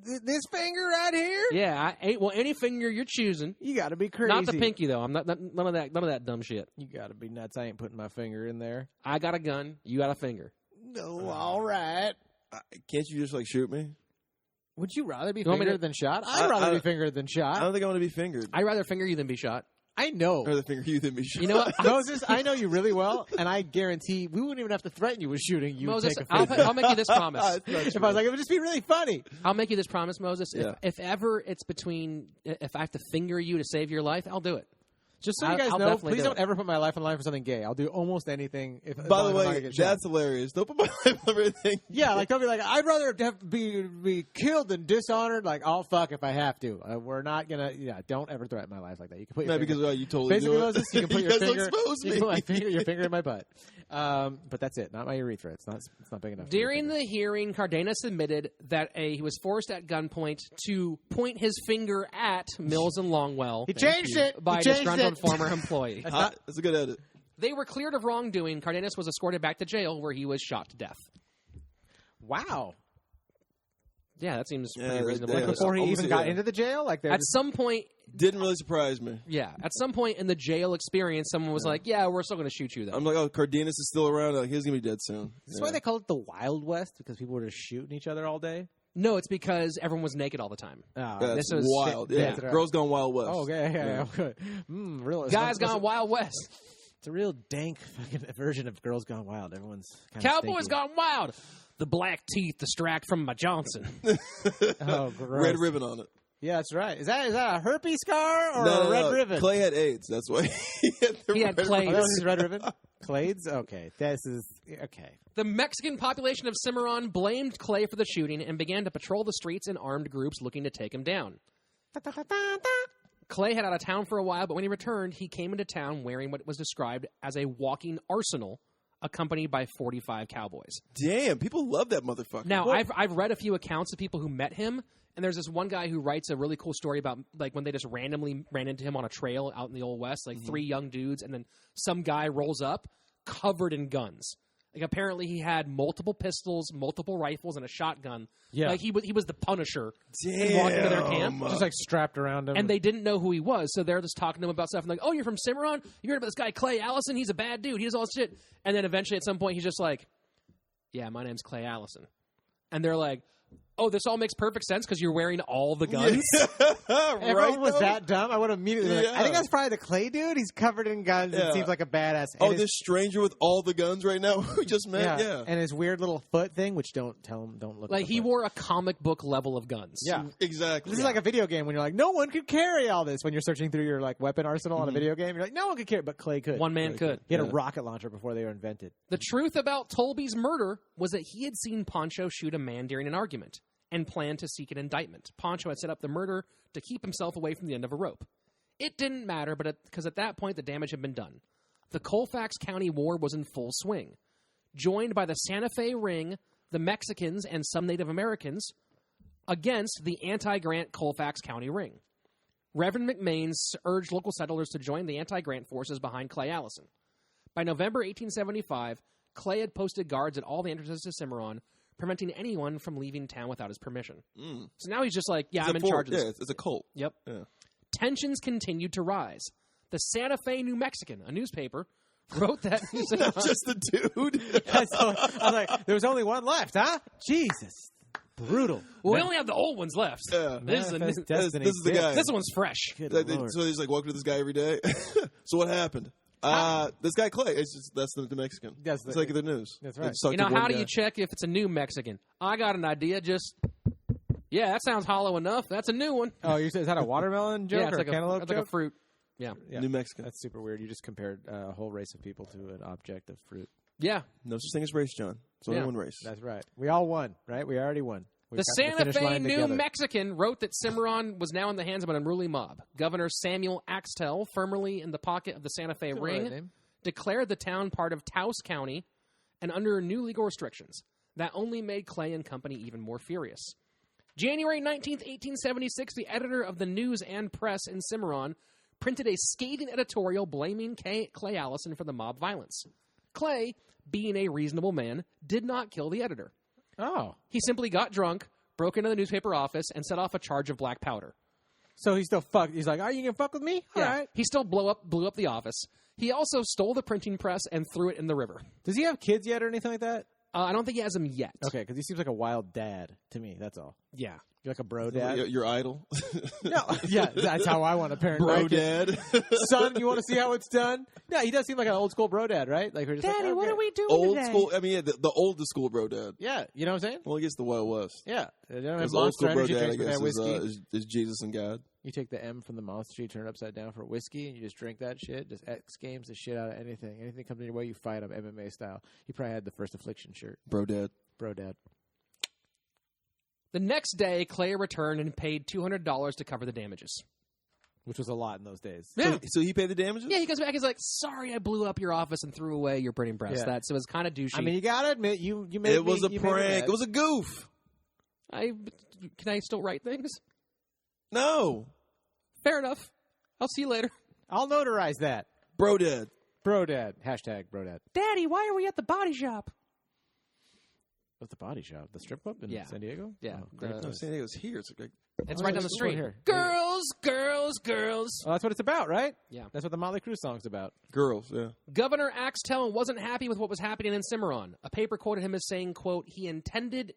This finger right here? Yeah, any finger you're choosing. You got to be crazy. Not the pinky though. I'm not none of that dumb shit. You got to be nuts. I ain't putting my finger in there. I got a gun. You got a finger. No, all right. Can't you just shoot me? Would you rather be want me fingered to- than shot? I'd rather be fingered than I shot. don't think I want to be fingered. I'd rather finger you than be shot. I know. Or the finger you than be shot. You know what? Moses, I know you really well, and I guarantee we wouldn't even have to threaten you with shooting. You Moses, take a finger. I'll make you this promise. If I was like, it would just be really funny. I'll make you this promise, Moses. Yeah. If ever it's if I have to finger you to save your life, I'll do it. Just so you guys I'll know, definitely please do don't it. ever put my life on the line for something gay. I'll do almost anything. By the way, that's hilarious. Don't put my life on everything. yeah, like don't be like, I'd rather be killed than dishonored. Like, I'll fuck if I have to. We're not gonna. Yeah, don't ever threaten my life like that. You can put your No, finger. because you totally Basically, do it. Moses, you can put You your guys finger. expose You can me. put your finger in my butt. But that's it. Not my urethra. It's not big enough. for your During finger. the hearing, Cardenas admitted that he was forced at gunpoint to point his finger at Mills and Longwell. He changed it by He a changed disgruntled it. former employee. That's a good edit. They were cleared of wrongdoing. Cardenas was escorted back to jail, where he was shot to death. Wow. Yeah, that seems Yeah, pretty reasonable. yeah, Before he almost- even got yeah. into the jail, like At some point, Didn't really surprise me. at some point in the jail experience, someone was like, "Yeah, we're still going to shoot you, though." I'm like, oh, Cardenas is still around. Like, he's gonna be dead soon. That's why they call it the Wild West, because people were just shooting each other all day. No, it's because everyone was naked all the time. Oh, That's This was- wild. Yeah, yeah. Girls Gone Wild West. Oh, okay, yeah. Real. Guys gone Wild West. It's a real dank fucking version of Girls Gone Wild. Everyone's kind Cowboys gone wild. The black teeth distract from my Johnson. Oh, gross. Red ribbon on it. Yeah, that's right. Is that a herpes scar or No, a no, red no. ribbon? Clay had AIDS. That's why he had the He had red Clay. Oh, ribbon. that was his red ribbon? Clades? Okay. This is... Okay. The Mexican population of Cimarron blamed Clay for the shooting and began to patrol the streets in armed groups looking to take him down. Clay had out of town for a while, but when he returned, he came into town wearing what was described as a walking arsenal, accompanied by 45 cowboys. Damn, people love that motherfucker. Now, I've read a few accounts of people who met him, and there's this one guy who writes a really cool story about like when they just randomly ran into him on a trail out in the Old West, like three young dudes, and then some guy rolls up covered in guns. Like apparently he had multiple pistols, multiple rifles, and a shotgun. Yeah. Like he was the Punisher. Damn. And walked into their camp. Just like strapped around him. And they didn't know who he was, so they're just talking to him about stuff. And like, oh, you're from Cimarron? You heard about this guy Clay Allison? He's a bad dude. He does all this shit. And then eventually, at some point, he's just like, "Yeah, my name's Clay Allison." And they're like, "Oh, this all makes perfect sense because you're wearing all the guns." Everyone was though? that dumb. I would have immediately been like, I think Yeah. that's probably the Clay dude. He's covered in guns Yeah. and seems like a badass. Oh, And his- this stranger with all the guns right now who we just met? Yeah. And his weird little foot thing, which don't tell him, don't look Like at the he foot. wore a comic book level of guns. Yeah. Exactly. This is like a video game when you're like, no one could carry all this. When you're searching through your like weapon arsenal on a video game, you're like, no one could carry, but Clay could. One man could. He had a Yeah. rocket launcher before they were invented. The truth about Tolby's murder was that he had seen Poncho shoot a man during an argument and planned to seek an indictment. Poncho had set up the murder to keep himself away from the end of a rope. It didn't matter, because at that point the damage had been done. The Colfax County War was in full swing. Joined by the Santa Fe Ring, the Mexicans, and some Native Americans against the anti-Grant Colfax County Ring. Reverend McMains urged local settlers to join the anti-Grant forces behind Clay Allison. By November 1875, Clay had posted guards at all the entrances to Cimarron, preventing anyone from leaving town without his permission. So now he's just like, yeah, I'm in charge of this. Yeah, it's a cult. Yep. Yeah. Tensions continued to rise. The Santa Fe New Mexican, a newspaper, wrote that... Just the dude. So, I was like, there was only one left, huh? Jesus. Brutal. Well, we only have the old ones left. Yeah. This is, Manifest a, destiny. this is the guy. this one's fresh. Good Like, Lord. so they just like walk to this guy every day. So what happened? This guy Clay. It's just, that's the Mexican. That's it's the- like the news. that's They right. just talk You to know, one how do guy. you check if it's a new Mexican? I got an idea. Just, yeah, that sounds hollow enough. That's a new one. Oh, is that a watermelon joke Yeah, or it's like a cantaloupe it's like joke? a fruit. Yeah. Yeah. New Mexican? That's super weird. You just compared a whole race of people to an object of fruit. Yeah. No such thing as race, John. It's only Yeah. one race. That's right. We all won, right? We already won. The Santa Fe New Mexican wrote that Cimarron was now in the hands of an unruly mob. Governor Samuel Axtell, firmly in the pocket of the Santa Fe ring, declared the town part of Taos County and under new legal restrictions. That only made Clay and company even more furious. January 19th, 1876, the editor of the News and Press in Cimarron printed a scathing editorial blaming Clay Allison for the mob violence. Clay, being a reasonable man, did not kill the editor. Oh. He simply got drunk, broke into the newspaper office, and set off a charge of black powder. So he still fucked. He's like, "Are you gonna fuck with me?" Yeah. All right. He still blew up the office. He also stole the printing press and threw it in the river. Does he have kids yet or anything like that? I don't think he has them yet. Okay, because he seems like a wild dad to me. That's all. Yeah. You're like a bro dad. Your idol? No, yeah, that's how I want to parent. Bro my kid. dad? Son, you want to see how it's done? Yeah, he does seem like an old school bro dad, right? Like we're just Daddy, like, what okay. are we doing Old today? school? I mean, yeah, the oldest school bro dad. Yeah, you know what I'm saying? Well, I guess the Wild West. Yeah. You know, Because Monster old school bro Energy dad, I drinks with guess, that whiskey. is Jesus and God. You take the M from the Monster, you turn it upside down for whiskey, and you just drink that shit. Just X Games the shit out of anything. Anything comes in your way, you fight them MMA style. He probably had the First Affliction shirt. Bro dad. Bro dad. The next day, Clay returned and paid $200 to cover the damages. Which was a lot in those days. Yeah. So he paid the damages? Yeah, he goes back. He's like, "Sorry, I blew up your office and threw away your printing press." Yeah. So it was kind of douchey. I mean, you gotta admit, you made It was a you made me prank. mad. It was a goof. Can I still write things? No. Fair enough. I'll see you later. I'll notarize that. Bro dad. Bro dad. Hashtag bro dad. Daddy, why are we at the body shop? What's the body shop? The strip club in Yeah. San Diego? Yeah. Oh, great No, place. San Diego's here. It's like, It's Oh, right down the it's street. over here. Girls, girls, girls. Well, that's what it's about, right? Yeah. That's what the Motley Crue song's about. girls, yeah. Governor Axtell wasn't happy with what was happening in Cimarron. A paper quoted him as saying, quote, he intended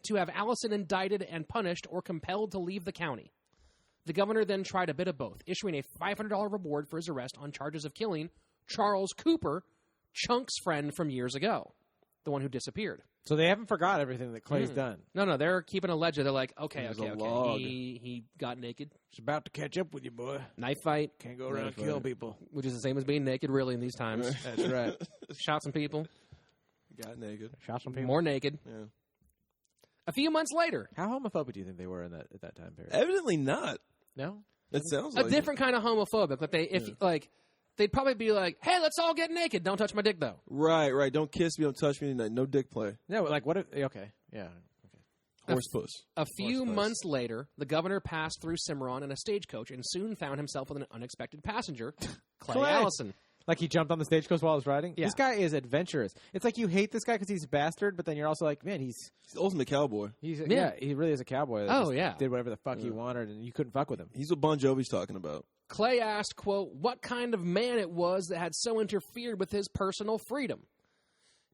to have Allison indicted and punished or compelled to leave the county. The governor then tried a bit of both, issuing a $500 reward for his arrest on charges of killing Charles Cooper, Chunk's friend from years ago, the one who disappeared. So they haven't forgot everything that Clay's done. No, they're keeping a ledger. They're like, okay. There's a log. He got naked, It's about to catch up with you, boy. knife fight, Can't go around and kill people. which is the same as being naked, really, in these times. That's right. Shot some people, Got naked. Shot some people. more naked. Yeah. A few months later, How homophobic do you think they were at that time period? Evidently not. No? It sounds a like different kind of homophobic. Like they'd probably be like, "Hey, let's all get naked. Don't touch my dick, though." Right. Don't kiss me. Don't touch me. No dick play. No, like what if... Okay, yeah. Horse puss. A few Horse puss. months later, the governor passed through Cimarron in a stagecoach and soon found himself with an unexpected passenger, Clay Allison. Like he jumped on the stagecoach while I was riding? Yeah. This guy is adventurous. It's like you hate this guy because he's a bastard, but then you're also like, man, he's He's the ultimate cowboy. yeah, he really is a cowboy. That Oh, just yeah. did whatever the fuck he wanted, and you couldn't fuck with him. He's what Bon Jovi's talking about. Clay asked, quote, what kind of man it was that had so interfered with his personal freedom.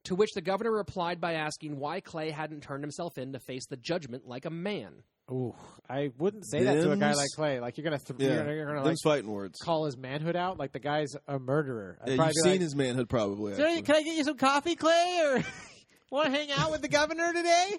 To which the governor replied by asking why Clay hadn't turned himself in to face the judgment like a man. Ooh, I wouldn't say that to a guy Them's- like Clay. Like you're gonna, Yeah. you're gonna like Them's fighting words. call his manhood out. Like the guy's a murderer. I'd Yeah, probably you've be seen like, his manhood probably. "Can I actually. get you some coffee, Clay? Or want to hang out with the governor today?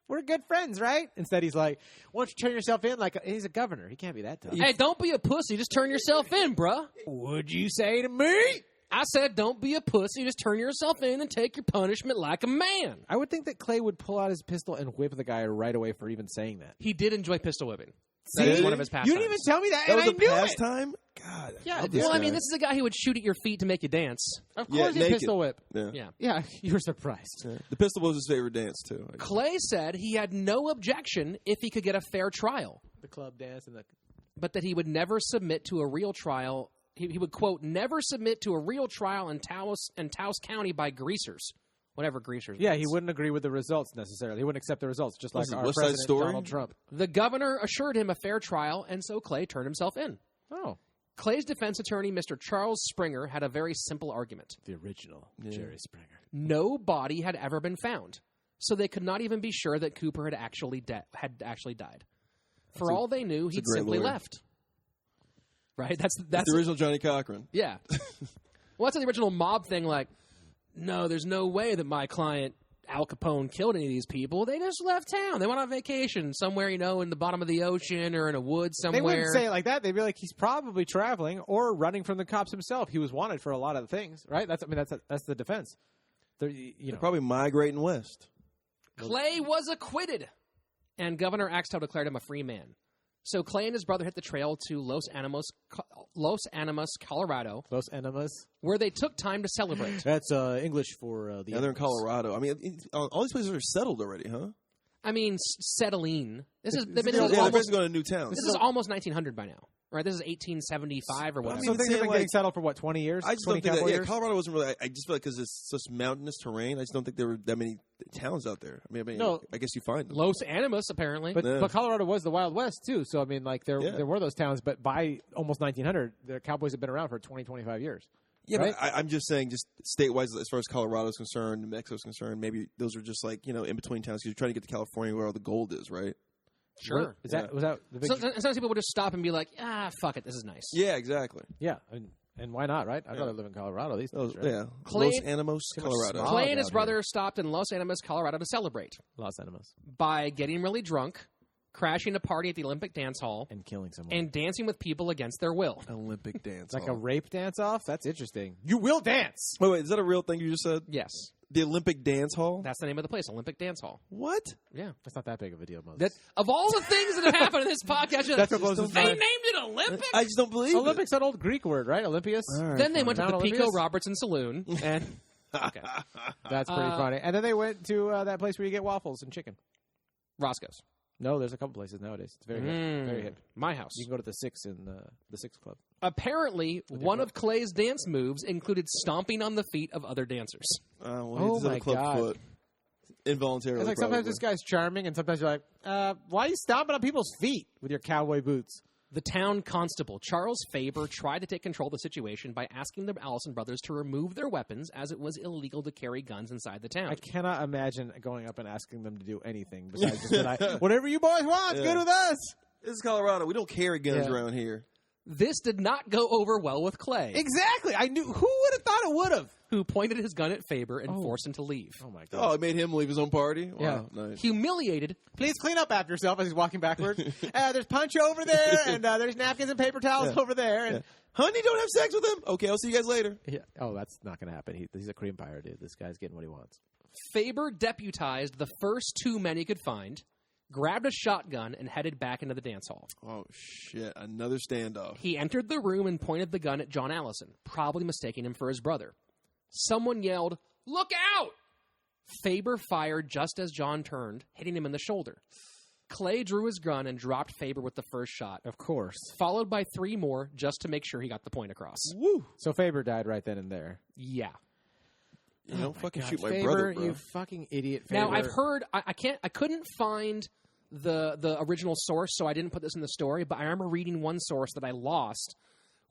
We're good friends, right?" Instead, he's like, "Why don't you turn yourself in?" Like he's a governor. He can't be that tough. Hey, don't be a pussy. Just turn yourself in, bruh. Would you say to me? I said don't be a pussy. Just turn yourself in and take your punishment like a man. I would think that Clay would pull out his pistol and whip the guy right away for even saying that. He did enjoy pistol whipping. That See? is one of his pastimes. You didn't even tell me that, That and was I a knew it. pastime? God. Yeah, love dude. Well, I guy. mean, this is a guy who would shoot at your feet to make you dance. Of Yeah, course, he naked. pistol whip. Yeah. Yeah. Yeah, you were surprised. Yeah. The pistol was his favorite dance, too. Clay said he had no objection if he could get a fair trial, The club dance and the but that he would never submit to a real trial. He would, quote, never submit to a real trial in Taos County by greasers. Whatever greasers yeah, means. he wouldn't agree with the results necessarily. He wouldn't accept the results, just like Was it our West Side president Story? Donald Trump. The governor assured him a fair trial, and so Clay turned himself in. Oh, Clay's defense attorney, Mr. Charles Springer, had a very simple argument. the original Jerry Springer. No body had ever been found, so they could not even be sure that Cooper had actually died. For all they knew, he'd great simply lawyer. left. Right? That's The original Johnny Cochran. yeah. Well, that's the original mob thing. Like, no, there's no way that my client Al Capone killed any of these people. They just left town. They went on vacation somewhere, in the bottom of the ocean or in a woods somewhere. They wouldn't say it like that. They'd be like, he's probably traveling or running from the cops himself. He was wanted for a lot of things, right? That's the defense. They're probably migrating west. Clay was acquitted, and Governor Axtell declared him a free man. So Clay and his brother hit the trail to Los Animas, Colorado. Los Animas? Where they took time to celebrate. That's English for the... Yeah, they're in Colorado. I mean, all these places are settled already, huh? I mean, settling. They're basically going to new towns. This is almost 1900 by now, right? This is 1875 or whatever. So they've been getting settled for, 20 years? I just don't think that, Colorado wasn't really, I just feel like because it's such mountainous terrain, I just don't think there were that many towns out there. I mean, no, I guess you find them. Los Animas, apparently. But Colorado was the Wild West, too. So, I mean, like, there were those towns, but by almost 1900, the Cowboys have been around for 20, 25 years. Yeah, right? but I'm just saying, just statewide, as far as Colorado is concerned, New Mexico is concerned, maybe those are just like, in between towns because you're trying to get to California where all the gold is, right? Sure. Was that the big... Sometimes people would just stop and be like, fuck it, this is nice. Yeah, exactly. Yeah, and why not, right? I'd rather live in Colorado these days, right? Yeah. Los Animas, Colorado. Clay and his brother stopped in Los Animas, Colorado to celebrate. Los Animas. By getting really drunk, crashing a party at the Olympic Dance Hall. And killing someone. And dancing with people against their will. Olympic dance Like a rape dance-off? That's interesting. You will dance! Wait, is that a real thing you just said? Yes. The Olympic Dance Hall? That's the name of the place, Olympic Dance Hall. What? Yeah. That's not that big of a deal, Moses. Of all the things that have happened in this podcast, that's what Moses they named it Olympic? I just don't believe Olympic's an old Greek word, right? Olympius? Right, then they went to the Olympius? Pico Robertson Saloon. And okay. That's pretty funny. And then they went to that place where you get waffles and chicken. Roscoe's. No, there's a couple places nowadays. It's very hip. Very hip. My house. You can go to the Six in the Six Club. Apparently, one of Clay's dance moves included stomping on the feet of other dancers. Oh, my God. Foot. Involuntarily. It's like sometimes this guy's charming, and sometimes you're like, why are you stomping on people's feet with your cowboy boots? The town constable, Charles Faber, tried to take control of the situation by asking the Allison brothers to remove their weapons, as it was illegal to carry guns inside the town. I cannot imagine going up and asking them to do anything besides just be like, whatever you boys want, good with us. This is Colorado. We don't carry guns around here. This did not go over well with Clay. Exactly. I knew. Who would have thought it would have? Who pointed his gun at Faber and forced him to leave. Oh, my God. Oh, it made him leave his own party? Wow, Yeah. Nice. Humiliated. Please clean up after yourself as he's walking backwards. There's punch over there, and there's napkins and paper towels over there. And Honey, don't have sex with him? Okay, I'll see you guys later. yeah. Oh, that's not going to happen. He's a cream pie, dude. This guy's getting what he wants. Faber deputized the first two men he could find, grabbed a shotgun, and headed back into the dance hall. Oh, shit. Another standoff. He entered the room and pointed the gun at John Allison, probably mistaking him for his brother. Someone yelled, "Look out!" Faber fired just as John turned, hitting him in the shoulder. Clay drew his gun and dropped Faber with the first shot. Of course. Followed by three more just to make sure he got the point across. Woo! So Faber died right then and there. Yeah. You don't fucking shoot my Faber, brother, bro. you fucking idiot, Faber. Now, I've heard, I couldn't find the original source, so I didn't put this in the story, but I remember reading one source that I lost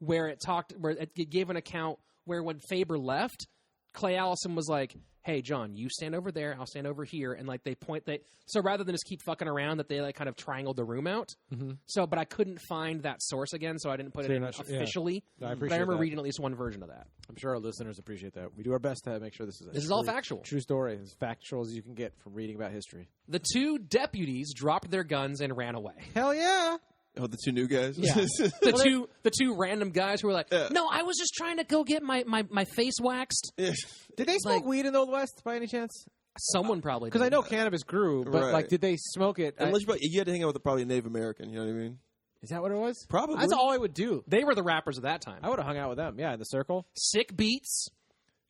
where it gave an account where when Faber left, Clay Allison was like, "Hey, John, you stand over there, I'll stand over here," and like so rather than just keep fucking around, that they like kind of triangled the room out. Mm-hmm. So, but I couldn't find that source again, so I didn't put it in officially. Yeah. No, but I remember reading at least one version of that. I'm sure our listeners appreciate that. We do our best to make sure this is all factual, true story, as factual as you can get from reading about history. The two deputies dropped their guns and ran away. Hell yeah! Oh, the two new guys? Yeah. the two random guys who were like, "No, I was just trying to go get my face waxed." Yeah. Did they smoke weed in the Old West by any chance? Someone probably because I know cannabis grew, but like, did they smoke it? Unless you had to hang out with probably a Native American. You know what I mean? Is that what it was? Probably. That's all I would do. They were the rappers of that time. I would have hung out with them. Yeah, in the circle. Sick beats,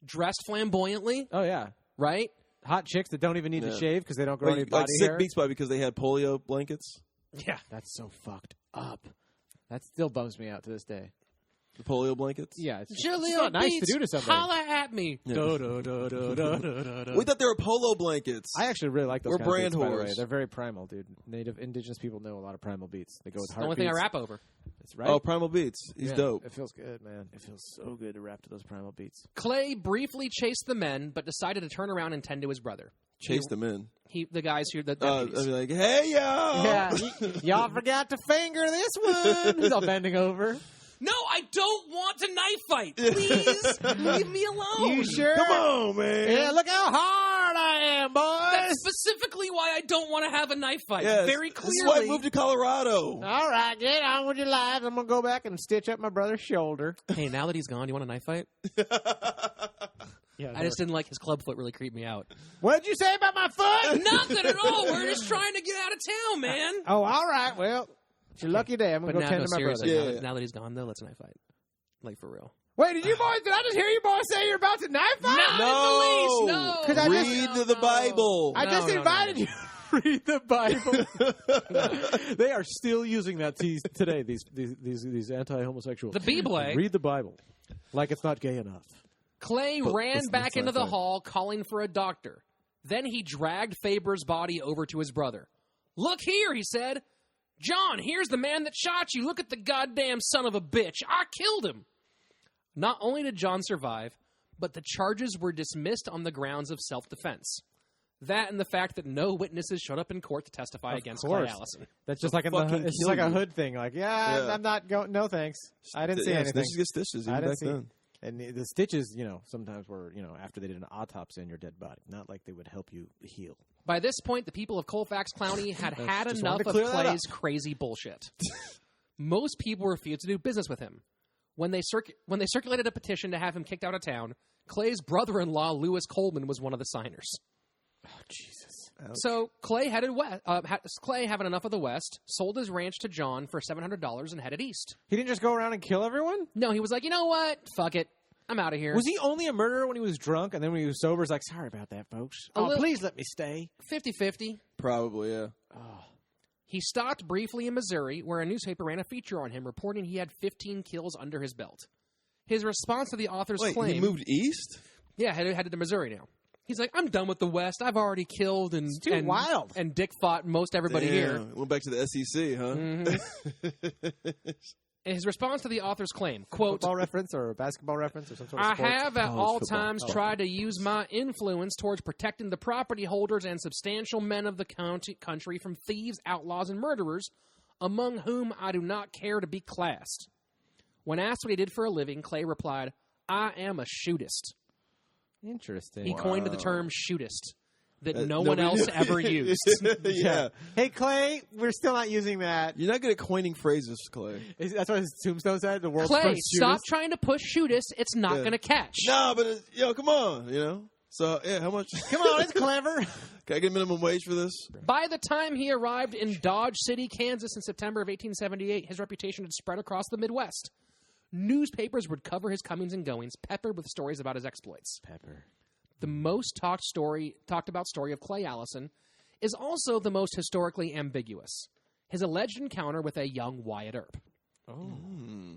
dressed flamboyantly. Oh yeah, right. Hot chicks that don't even need to shave because they don't grow any body sick hair. beats because they had polio blankets. Yeah, that's so fucked up. That still bums me out to this day. The polio blankets? Yeah. It's not nice to do to somebody. Holla at me. Yeah. We thought they were polo blankets. I actually really like those We're kind of beats, brand by the way. whores. They're very primal, dude. Indigenous people know a lot of primal beats. They go with It's heart the only thing I beats. rap over. That's right. Oh, primal beats. He's dope. It feels good, man. It feels so good to rap to those primal beats. Clay briefly chased the men, but decided to turn around and tend to his brother. Chase them in. The guys who the I'd be like, "Hey, y'all! Yeah, y'all forgot to finger this one." He's all bending over. No, I don't want to knife fight. Please leave me alone. You sure? Come on, man! Yeah, look how hard I am, boys. That's specifically why I don't want to have a knife fight. Yes, Very clearly. This is why I moved to Colorado. All right, get on with your lives. I'm gonna go back and stitch up my brother's shoulder. Hey, now that he's gone, you want a knife fight? Yeah, I just didn't like his club foot. Really creeped me out. What did you say about my foot? Nothing at all. We're just trying to get out of town, man. Oh, all right. Well, it's your lucky day. I'm going to go tend to my brother. Seriously, now that he's gone, though, let's knife fight. Like, for real. Wait, did I just hear you boys say you're about to knife fight? Not in the least, no. Read the Bible. I just invited you to read the Bible. They are still using that today, these anti-homosexuals. The Bible. Read the Bible. Like it's not gay enough. Clay ran back into the hall calling for a doctor. Then he dragged Faber's body over to his brother. Look here, he said. John, here's the man that shot you. Look at the goddamn son of a bitch. I killed him. Not only did John survive, but the charges were dismissed on the grounds of self-defense. That and the fact that no witnesses showed up in court to testify against Clay Allison. That's just like it's just like a hood thing. Like, I'm not going. No, thanks. I didn't see anything. Snitches get stitches even back then. And the stitches, sometimes were, after they did an autopsy on your dead body. Not like they would help you heal. By this point, the people of Colfax County had enough of Clay's crazy bullshit. Most people refused to do business with him. When they circulated a petition to have him kicked out of town, Clay's brother-in-law, Lewis Coleman, was one of the signers. Oh, Jesus. Ouch. So Clay headed west. Clay, having enough of the West, sold his ranch to John for $700 and headed east. He didn't just go around and kill everyone? No, he was like, you know what? Fuck it. I'm out of here. Was he only a murderer when he was drunk, and then when he was sober, he's like, sorry about that, folks. Please let me stay. 50-50. Probably, yeah. Oh. He stopped briefly in Missouri, where a newspaper ran a feature on him, reporting he had 15 kills under his belt. His response to the author's claim... he moved east? Yeah, headed to Missouri now. He's like, I'm done with the West. I've already killed and wild. And Dick fought most everybody here. Went back to the SEC, huh? Mm-hmm. His response to the author's claim, quote, football reference or a basketball reference or some sort of I sports? have at all times tried to use my influence towards protecting the property holders and substantial men of the country from thieves, outlaws, and murderers, among whom I do not care to be classed. When asked what he did for a living, Clay replied, I am a shootist. Interesting. He coined the term shootist that no one else ever used. Yeah. Hey, Clay, we're still not using that. You're not good at coining phrases, Clay. That's what his tombstone said? The world's Clay, first stop trying to push shootist. It's not going to catch. No, but, come on, So, yeah, how much? Come on, it's clever. Can I get minimum wage for this? By the time he arrived in Dodge City, Kansas in September of 1878, his reputation had spread across the Midwest. Newspapers would cover his comings and goings, peppered with stories about his exploits. The most talked about story of Clay Allison is also the most historically ambiguous. His alleged encounter with a young Wyatt Earp. Oh.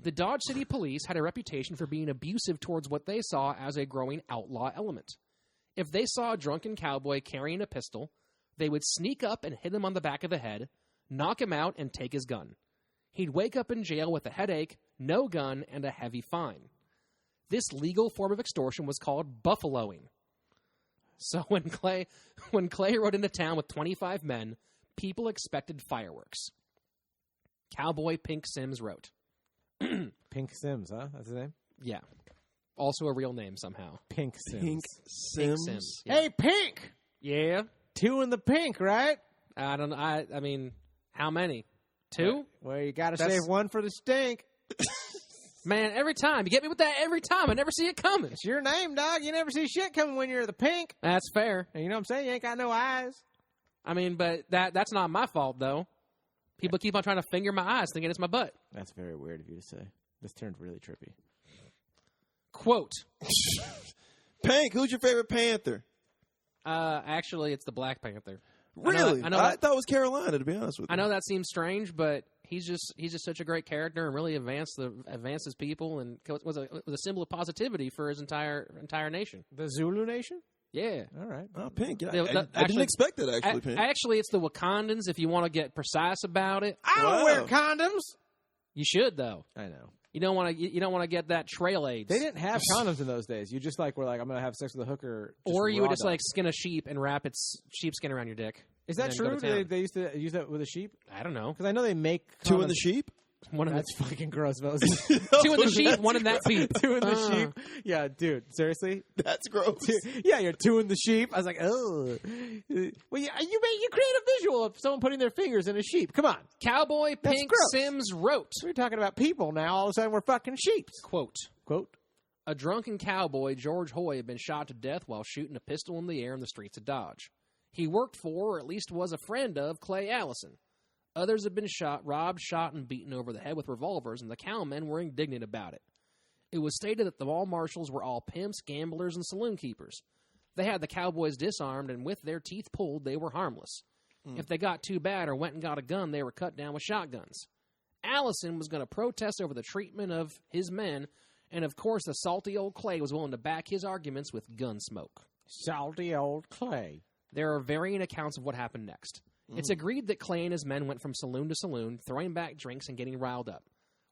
The Dodge City police had a reputation for being abusive towards what they saw as a growing outlaw element. If they saw a drunken cowboy carrying a pistol, they would sneak up and hit him on the back of the head, knock him out, and take his gun. He'd wake up in jail with a headache, no gun, and a heavy fine. This legal form of extortion was called buffaloing. So when Clay rode into town with 25 men, people expected fireworks. Cowboy Pink Sims wrote. Pink Sims, huh? That's his name? Yeah. Also a real name somehow. Pink Sims. Pink Sims. Yeah. Hey, Pink! Yeah? 2 in the pink, right? I mean, how many? 2? Well, you gotta save 1 for the stink. Man, every time. You get me with that every time. I never see it coming. It's your name, dog. You never see shit coming when you're the pink. That's fair. And you know what I'm saying? You ain't got no eyes. I mean, but that's not my fault, though. People keep on trying to finger my eyes thinking it's my butt. That's very weird of you to say. This turned really trippy. Quote. Pink, who's your favorite Panther? Actually, it's the Black Panther. Really? I know I thought it was Carolina, to be honest with you. I know that seems strange, but he's just such a great character and really advances people and was a symbol of positivity for his entire nation. The Zulu Nation? Yeah. All right. Oh, Pink. I Actually, didn't expect that, actually, Pink. Actually, it's the Wakandans, if you want to get precise about it. I don't wear condoms. You should, though. I know. You don't want to get that trail AIDS. They didn't have condoms in those days. You just were like, I'm going to have sex with a hooker. Or you would just skin a sheep and wrap its sheepskin around your dick. Is that true? They used to use that with a sheep? I don't know. Because I know they make condoms. 2 in the sheep? That's fucking gross, Moses. 2 in the sheep, 1 in that sheep. 2 in the sheep. Yeah, dude. Seriously? That's gross. You're 2 in the sheep. I was like, oh. Well, you create a visual of someone putting their fingers in a sheep. Come on. Cowboy Pink Sims wrote. We're talking about people now. All of a sudden, we're fucking sheep. Quote. A drunken cowboy, George Hoy, had been shot to death while shooting a pistol in the air in the streets of Dodge. He worked for, or at least was a friend of, Clay Allison. Others had been robbed, shot, and beaten over the head with revolvers, and the cowmen were indignant about it. It was stated that the mall marshals were all pimps, gamblers, and saloon keepers. They had the cowboys disarmed, and with their teeth pulled, they were harmless. If they got too bad or went and got a gun, they were cut down with shotguns. Allison was going to protest over the treatment of his men, and of course the salty old Clay was willing to back his arguments with gun smoke. Salty old Clay. There are varying accounts of what happened next. It's agreed that Clay and his men went from saloon to saloon, throwing back drinks and getting riled up,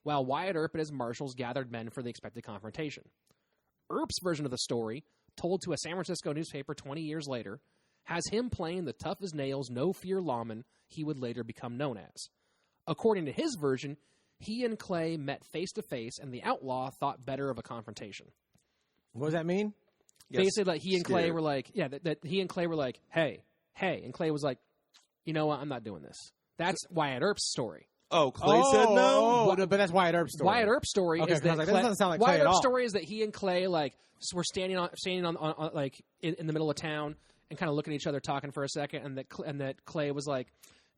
while Wyatt Earp and his marshals gathered men for the expected confrontation. Earp's version of the story, told to a San Francisco newspaper 20 years later, has him playing the tough-as-nails, no-fear lawman he would later become known as. According to his version, he and Clay met face-to-face, and the outlaw thought better of a confrontation. What does that mean? Basically, like, he and Clay were like, that he and Clay were like, hey, and Clay was like, you know what, I'm not doing this. That's Wyatt Earp's story. Oh, Clay said no? But that's Wyatt Earp's story. Wyatt Earp's story is that that doesn't sound like Clay Wyatt at Earp's all. story is that he and Clay were standing on like in the middle of town and kind of looking at each other, talking for a second, and that Clay was like,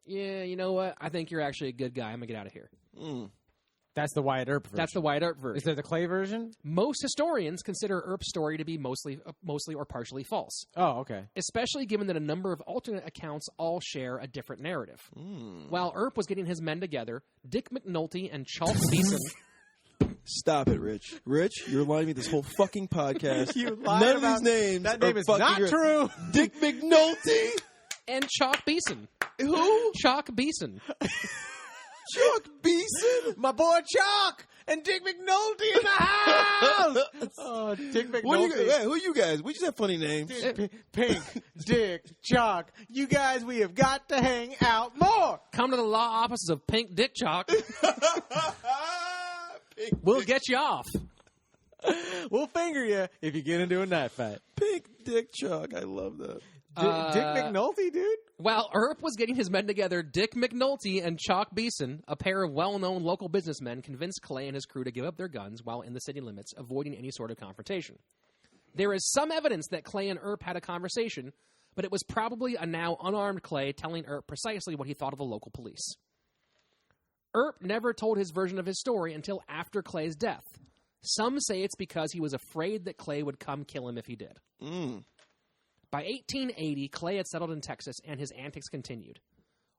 yeah, you know what? I think you're actually a good guy. I'm gonna get out of here. That's the Wyatt Earp version. That's the Wyatt Earp version. Is there the Clay version? Most historians consider Earp's story to be mostly or partially false. Oh, okay. Especially given that a number of alternate accounts all share a different narrative. While Earp was getting his men together, Dick McNulty and Chalk Beeson... Stop it, Rich. Rich, you're lying to me this whole fucking podcast. None of these names That name are is fucking not true. Dick McNulty. and Chalk Beeson. Who? Chalk Beeson. Chuck Beeson? My boy Chalk and Dick McNulty in the house. Oh, Dick McNulty. Who are you guys? We just have funny names. Pink, Dick, Chalk. You guys, we have got to hang out more. Come to the law offices of Pink Dick Chalk. We'll get you off. We'll finger you if you get into a knife fight. Pink Dick Chuck. I love that. Dick McNulty, dude? While Earp was getting his men together, Dick McNulty and Chalk Beeson, a pair of well-known local businessmen, convinced Clay and his crew to give up their guns while in the city limits, avoiding any sort of confrontation. There is some evidence that Clay and Earp had a conversation, but it was probably a now unarmed Clay telling Earp precisely what he thought of the local police. Earp never told his version of his story until after Clay's death. Some say it's because he was afraid that Clay would come kill him if he did. By 1880, Clay had settled in Texas, and his antics continued.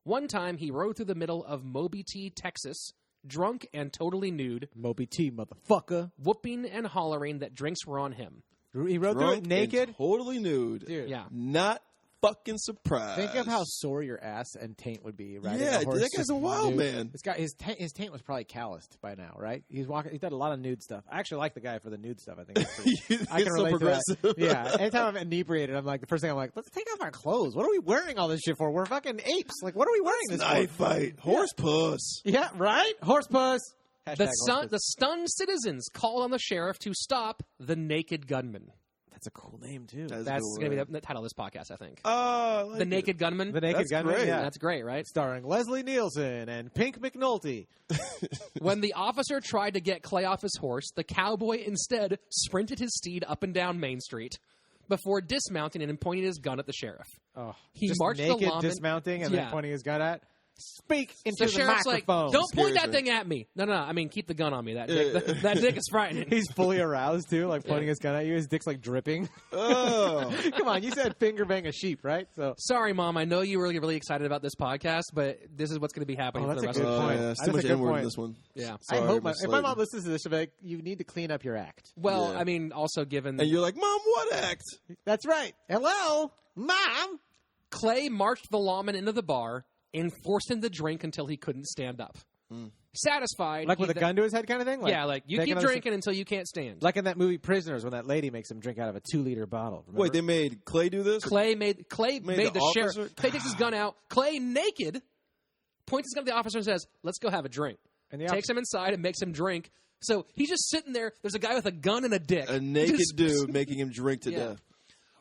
One time, he rode through the middle of Moby T, Texas, drunk and totally nude, Moby T, motherfucker. whooping and hollering that drinks were on him. He rode through it naked? And totally nude. Dude. Yeah. Not fucking surprised. Think of how sore your ass and taint would be riding Yeah, a horse. that guy's a wild man. This guy, his taint was probably calloused by now, right? He's done a lot of nude stuff. I actually like the guy for the nude stuff. I think I can so relate to that. progressive. Yeah. Anytime I'm inebriated, I'm like, the first thing I'm like, let's take off our clothes. What are we wearing all this shit for? We're fucking apes. Like, what are we wearing this Knife for? fight. Horse puss. Yeah, right? Horse puss. The stunned citizens called on the sheriff to stop the naked gunman. That's a cool name, too. That's going to be the title of this podcast, I think. Like the Naked Gunman. The Naked That's Gunman, great. yeah. That's great, right? Starring Leslie Nielsen and Pink McNulty. When the officer tried to get Clay off his horse, the cowboy instead sprinted his steed up and down Main Street before dismounting and pointing his gun at the sheriff. Oh, He just marched the naked, lawman- dismounting, and Yeah. then pointing his gun at. Speak into The the sheriff's like, microphone. don't point that Seriously. thing at me. No, I mean, keep the gun on me. That dick is frightening. He's fully aroused too, like pointing his gun at you. His dick's like dripping. Oh. Come on, you said finger bang a sheep, right? So Sorry, Mom. I know you were really excited about this podcast, but this is what's going to be happening Oh, for the that's rest a of good the point. time. Yeah, it's That's too a much good N-word in point. this one. Yeah. I Sorry, hope Miss if my mom Slaton. listens to this, she'll be like, you need to clean up your act. Well, Yeah. I mean, also given And you're like, Mom, what act? That's right. Hello, Mom. Clay marched the lawman into the bar and forced him to drink until he couldn't stand up. Satisfied, Like with he a gun to his head kind of thing? yeah, like you they keep can drinking until you can't stand. Like in that movie Prisoners when that lady makes him drink out of a 2-liter bottle. Remember? Wait, they made Clay do this? Clay made the sheriff. officer- Clay takes his gun out. Clay, naked, points his gun at the officer and says, "Let's go have a drink." And the Takes him inside and makes him drink. So he's just sitting there. There's a guy with a gun and a dick. A naked Just- dude making him drink to Yeah. death.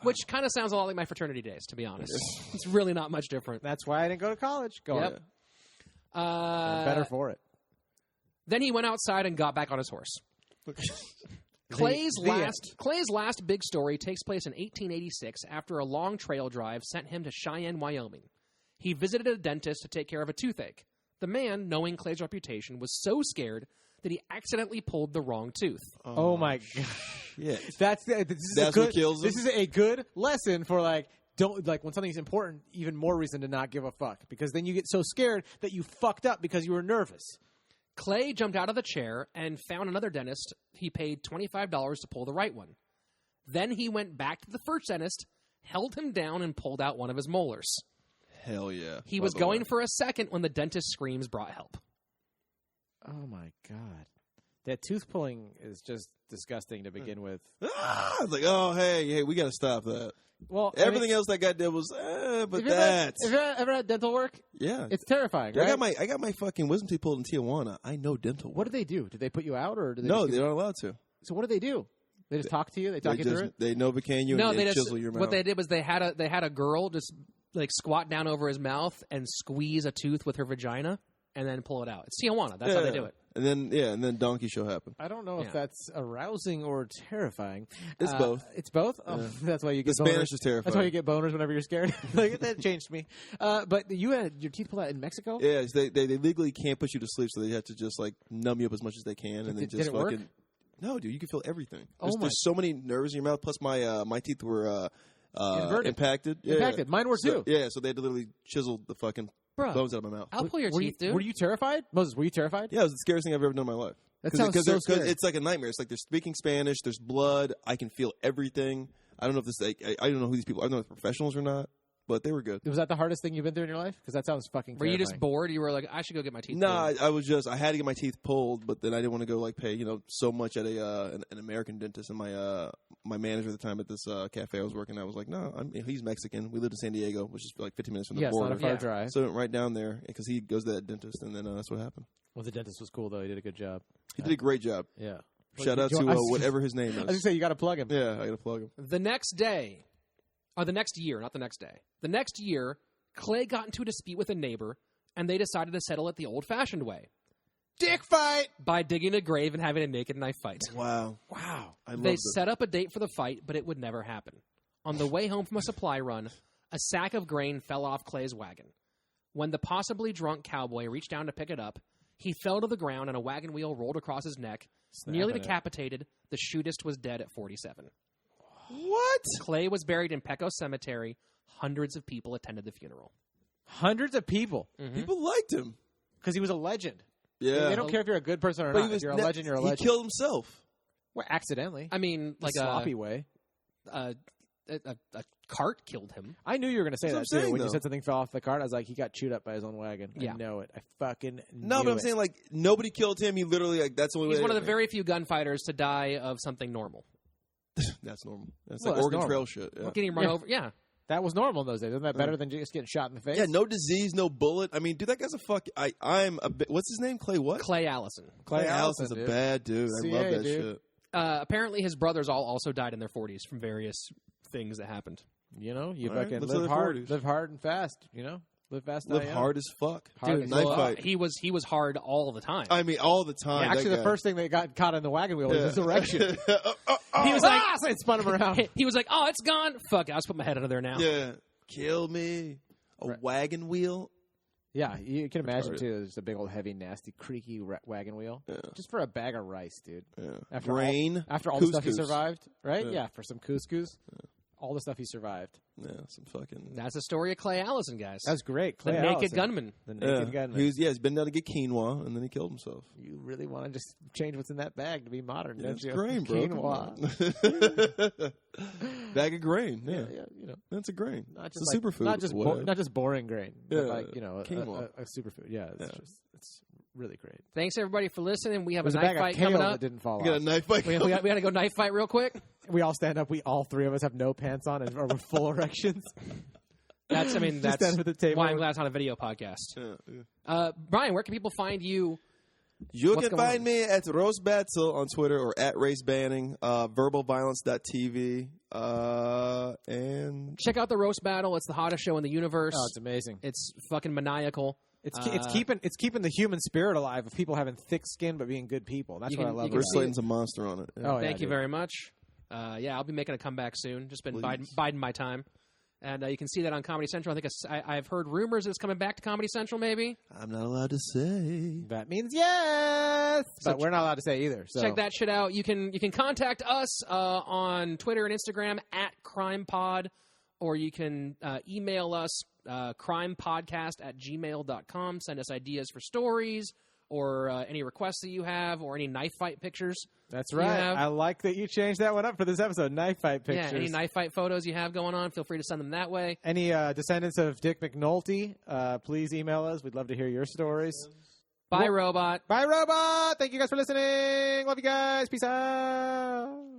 Which kind of sounds a lot like my fraternity days, to be honest. It's really not much different. That's why I didn't go to college. Go Yep. on. I'm better for it. Then he went outside and got back on his horse. Clay's last big story takes place in 1886 after a long trail drive sent him to Cheyenne, Wyoming. He visited a dentist to take care of a toothache. The man, knowing Clay's reputation, was so scared that he accidentally pulled the wrong tooth. Oh my god! Yeah, That's what kills him. This is a good lesson for when something's important, even more reason to not give a fuck, because then you get so scared that you fucked up because you were nervous. Clay jumped out of the chair and found another dentist. He paid $25 to pull the right one. Then he went back to the first dentist, held him down, and pulled out one of his molars. Hell yeah. He was going for a second when the dentist's screams brought help. Oh my god. That tooth pulling is just disgusting to begin with. It's like, oh, hey, we got to stop that. Well, everything else that guy did was, but that. Have you ever had dental work? Yeah. It's terrifying, right? I got my fucking wisdom teeth pulled in Tijuana. I know dental work. What do they do? Did they put you out, or No, they're not allowed to. So what do they do? They just talk to you? They talk you through it? They Novocaine you and they chisel your mouth. What they did was they had a girl just squat down over his mouth and squeeze a tooth with her vagina and then pull it out. It's Tijuana. That's how they do it. And then donkey show happened. I don't know if that's arousing or terrifying. It's both. It's both? Oh, that's why you get boners. The Spanish is terrifying. That's why you get boners whenever you're scared. That changed me. But you had your teeth pulled out in Mexico? Yeah, they legally can't put you to sleep, so they have to just numb you up as much as they can, and then just did it work? No, dude, you can feel everything. There's so many nerves in your mouth. Plus, my teeth were impacted. Yeah. Impacted. Mine were too. So they had to literally chisel the fucking bones out of my mouth. I'll pull your teeth, dude. Were you terrified? Moses, were you terrified? Yeah, it was the scariest thing I've ever done in my life. That sounds so scary. It's like a nightmare. It's like they're speaking Spanish. There's blood. I can feel everything. I don't know if this. I don't know who these people are. I don't know if they're professionals or not. But they were good. Was that the hardest thing you've been through in your life? Because that sounds fucking terrifying. Were you just bored? You were like, I should go get my teeth pulled? No, I had to get my teeth pulled, but then I didn't want to go pay so much at an American dentist. And my manager at the time at this cafe I was working at was like, no, he's Mexican. We lived in San Diego, which is 15 minutes from the border. It's not a far drive. So I went right down there because he goes to that dentist, and then that's what happened. Well, the dentist was cool though. He did a good job. He did a great job. Yeah. Shout out to whatever his name is. I was going to say, you got to plug him. Yeah, I got to plug him. The next day, or the next year, not the next day. The next year, Clay got into a dispute with a neighbor, and they decided to settle it the old-fashioned way. Dick fight! By digging a grave and having a naked knife fight. Wow. They set up a date for the fight, but it would never happen. On the way home from a supply run, a sack of grain fell off Clay's wagon. When the possibly drunk cowboy reached down to pick it up, he fell to the ground and a wagon wheel rolled across his neck. Nearly decapitated, the shootist was dead at 47. What? Clay was buried in Pecos Cemetery. Hundreds of people attended the funeral. Hundreds of people? Mm-hmm. People liked him. Because he was a legend. Yeah. They don't care if you're a good person or not. If you're a legend, you're a legend. He killed himself. Well, accidentally. I mean, like a sloppy way. A cart killed him. I knew you were going to say That's that, what I'm too. saying, When you though. said something fell off the cart, I was like, he got chewed up by his own wagon. Yeah. I know it. I fucking knew No, but I'm saying, nobody killed him. He literally, that's the only way. He's one of the very few gunfighters to die of something normal. That's normal. That's Well, like that's Oregon normal. Trail shit. Yeah. Getting run over. Yeah. That was normal in those days. Isn't that better than just getting shot in the face? Yeah, no disease, no bullet. I mean, dude, that guy's a fuck. I'm a bit. What's his name? Clay what? Clay Allison. Clay Allison's Allison, a bad dude. I love that dude. shit. Apparently, his brothers all also died in their 40s from various things that happened. You know, you All right, fucking let's live live their hard, 40s. live hard and fast. You know, live fast. Live die young. hard as fuck. Hard Dude, as knife fuck. fight. He was hard all the time. I mean, all the time. Yeah, actually, that the guy. first thing that got caught in the wagon wheel was his erection. He was like, So it spun him around. he was like, oh, it's gone. Fuck, I'll just put my head under there now. Yeah, kill me. A wagon wheel. Yeah, you can imagine Retarded. too. There's a big old heavy, nasty, creaky wagon wheel, Yeah. just for a bag of rice, dude. Yeah. After Grain. after all the stuff he couscous. survived, right? Yeah. Yeah, for some couscous, all the stuff he survived. Yeah, some fucking. That's the story of Clay Allison, guys. That's great. the Clay naked Allison. gunman. The naked gunman. He's been down to get quinoa, and then he killed himself. You really want to just change what's in that bag to be modern, Yeah, don't it's you? grain, bro. Come Quinoa. on. Bag of grain. Yeah. Yeah, you know, That's a grain. not It's just a superfood. not just boring grain, Yeah, but like quinoa. a superfood. Yeah, Yeah. it's really great. Thanks, everybody, for listening. We have There's a a knife bag of fight kale coming that up. didn't fall You got a off. knife fight. We got to go knife fight real quick. We all stand up. We all three of us have no pants on and we're full erections. That's Just that's stand at the table. why I'm glad it's not a video podcast. Yeah. Brian, where can people find you? You What's can going find on? me at Rose Batzel on Twitter or at Race Banning, verbalviolence.tv, and Check out the roast battle. It's the hottest show in the universe. Oh, it's amazing. It's fucking maniacal. It's keeping the human spirit alive of people having thick skin but being good people. That's what I love. Bruce Slaton's a monster on it. Yeah. Oh, Thank you very much. I'll be making a comeback soon. Just been biding my time. And you can see that on Comedy Central. I think I've heard rumors that it's coming back to Comedy Central, maybe. I'm not allowed to say. That means yes, but we're not allowed to say either. So. Check that shit out. You can contact us on Twitter and Instagram at CrimePod, or you can email us crimepodcast@gmail.com. Send us ideas for stories or any requests that you have or any knife fight pictures. That's right. I like that you changed that one up for this episode. Knife fight pictures. Yeah, any knife fight photos you have going on, feel free to send them that way. Any descendants of Dick McNulty, please email us. We'd love to hear your stories. Bye, Robot. Bye, Robot. Thank you guys for listening. Love you guys. Peace out.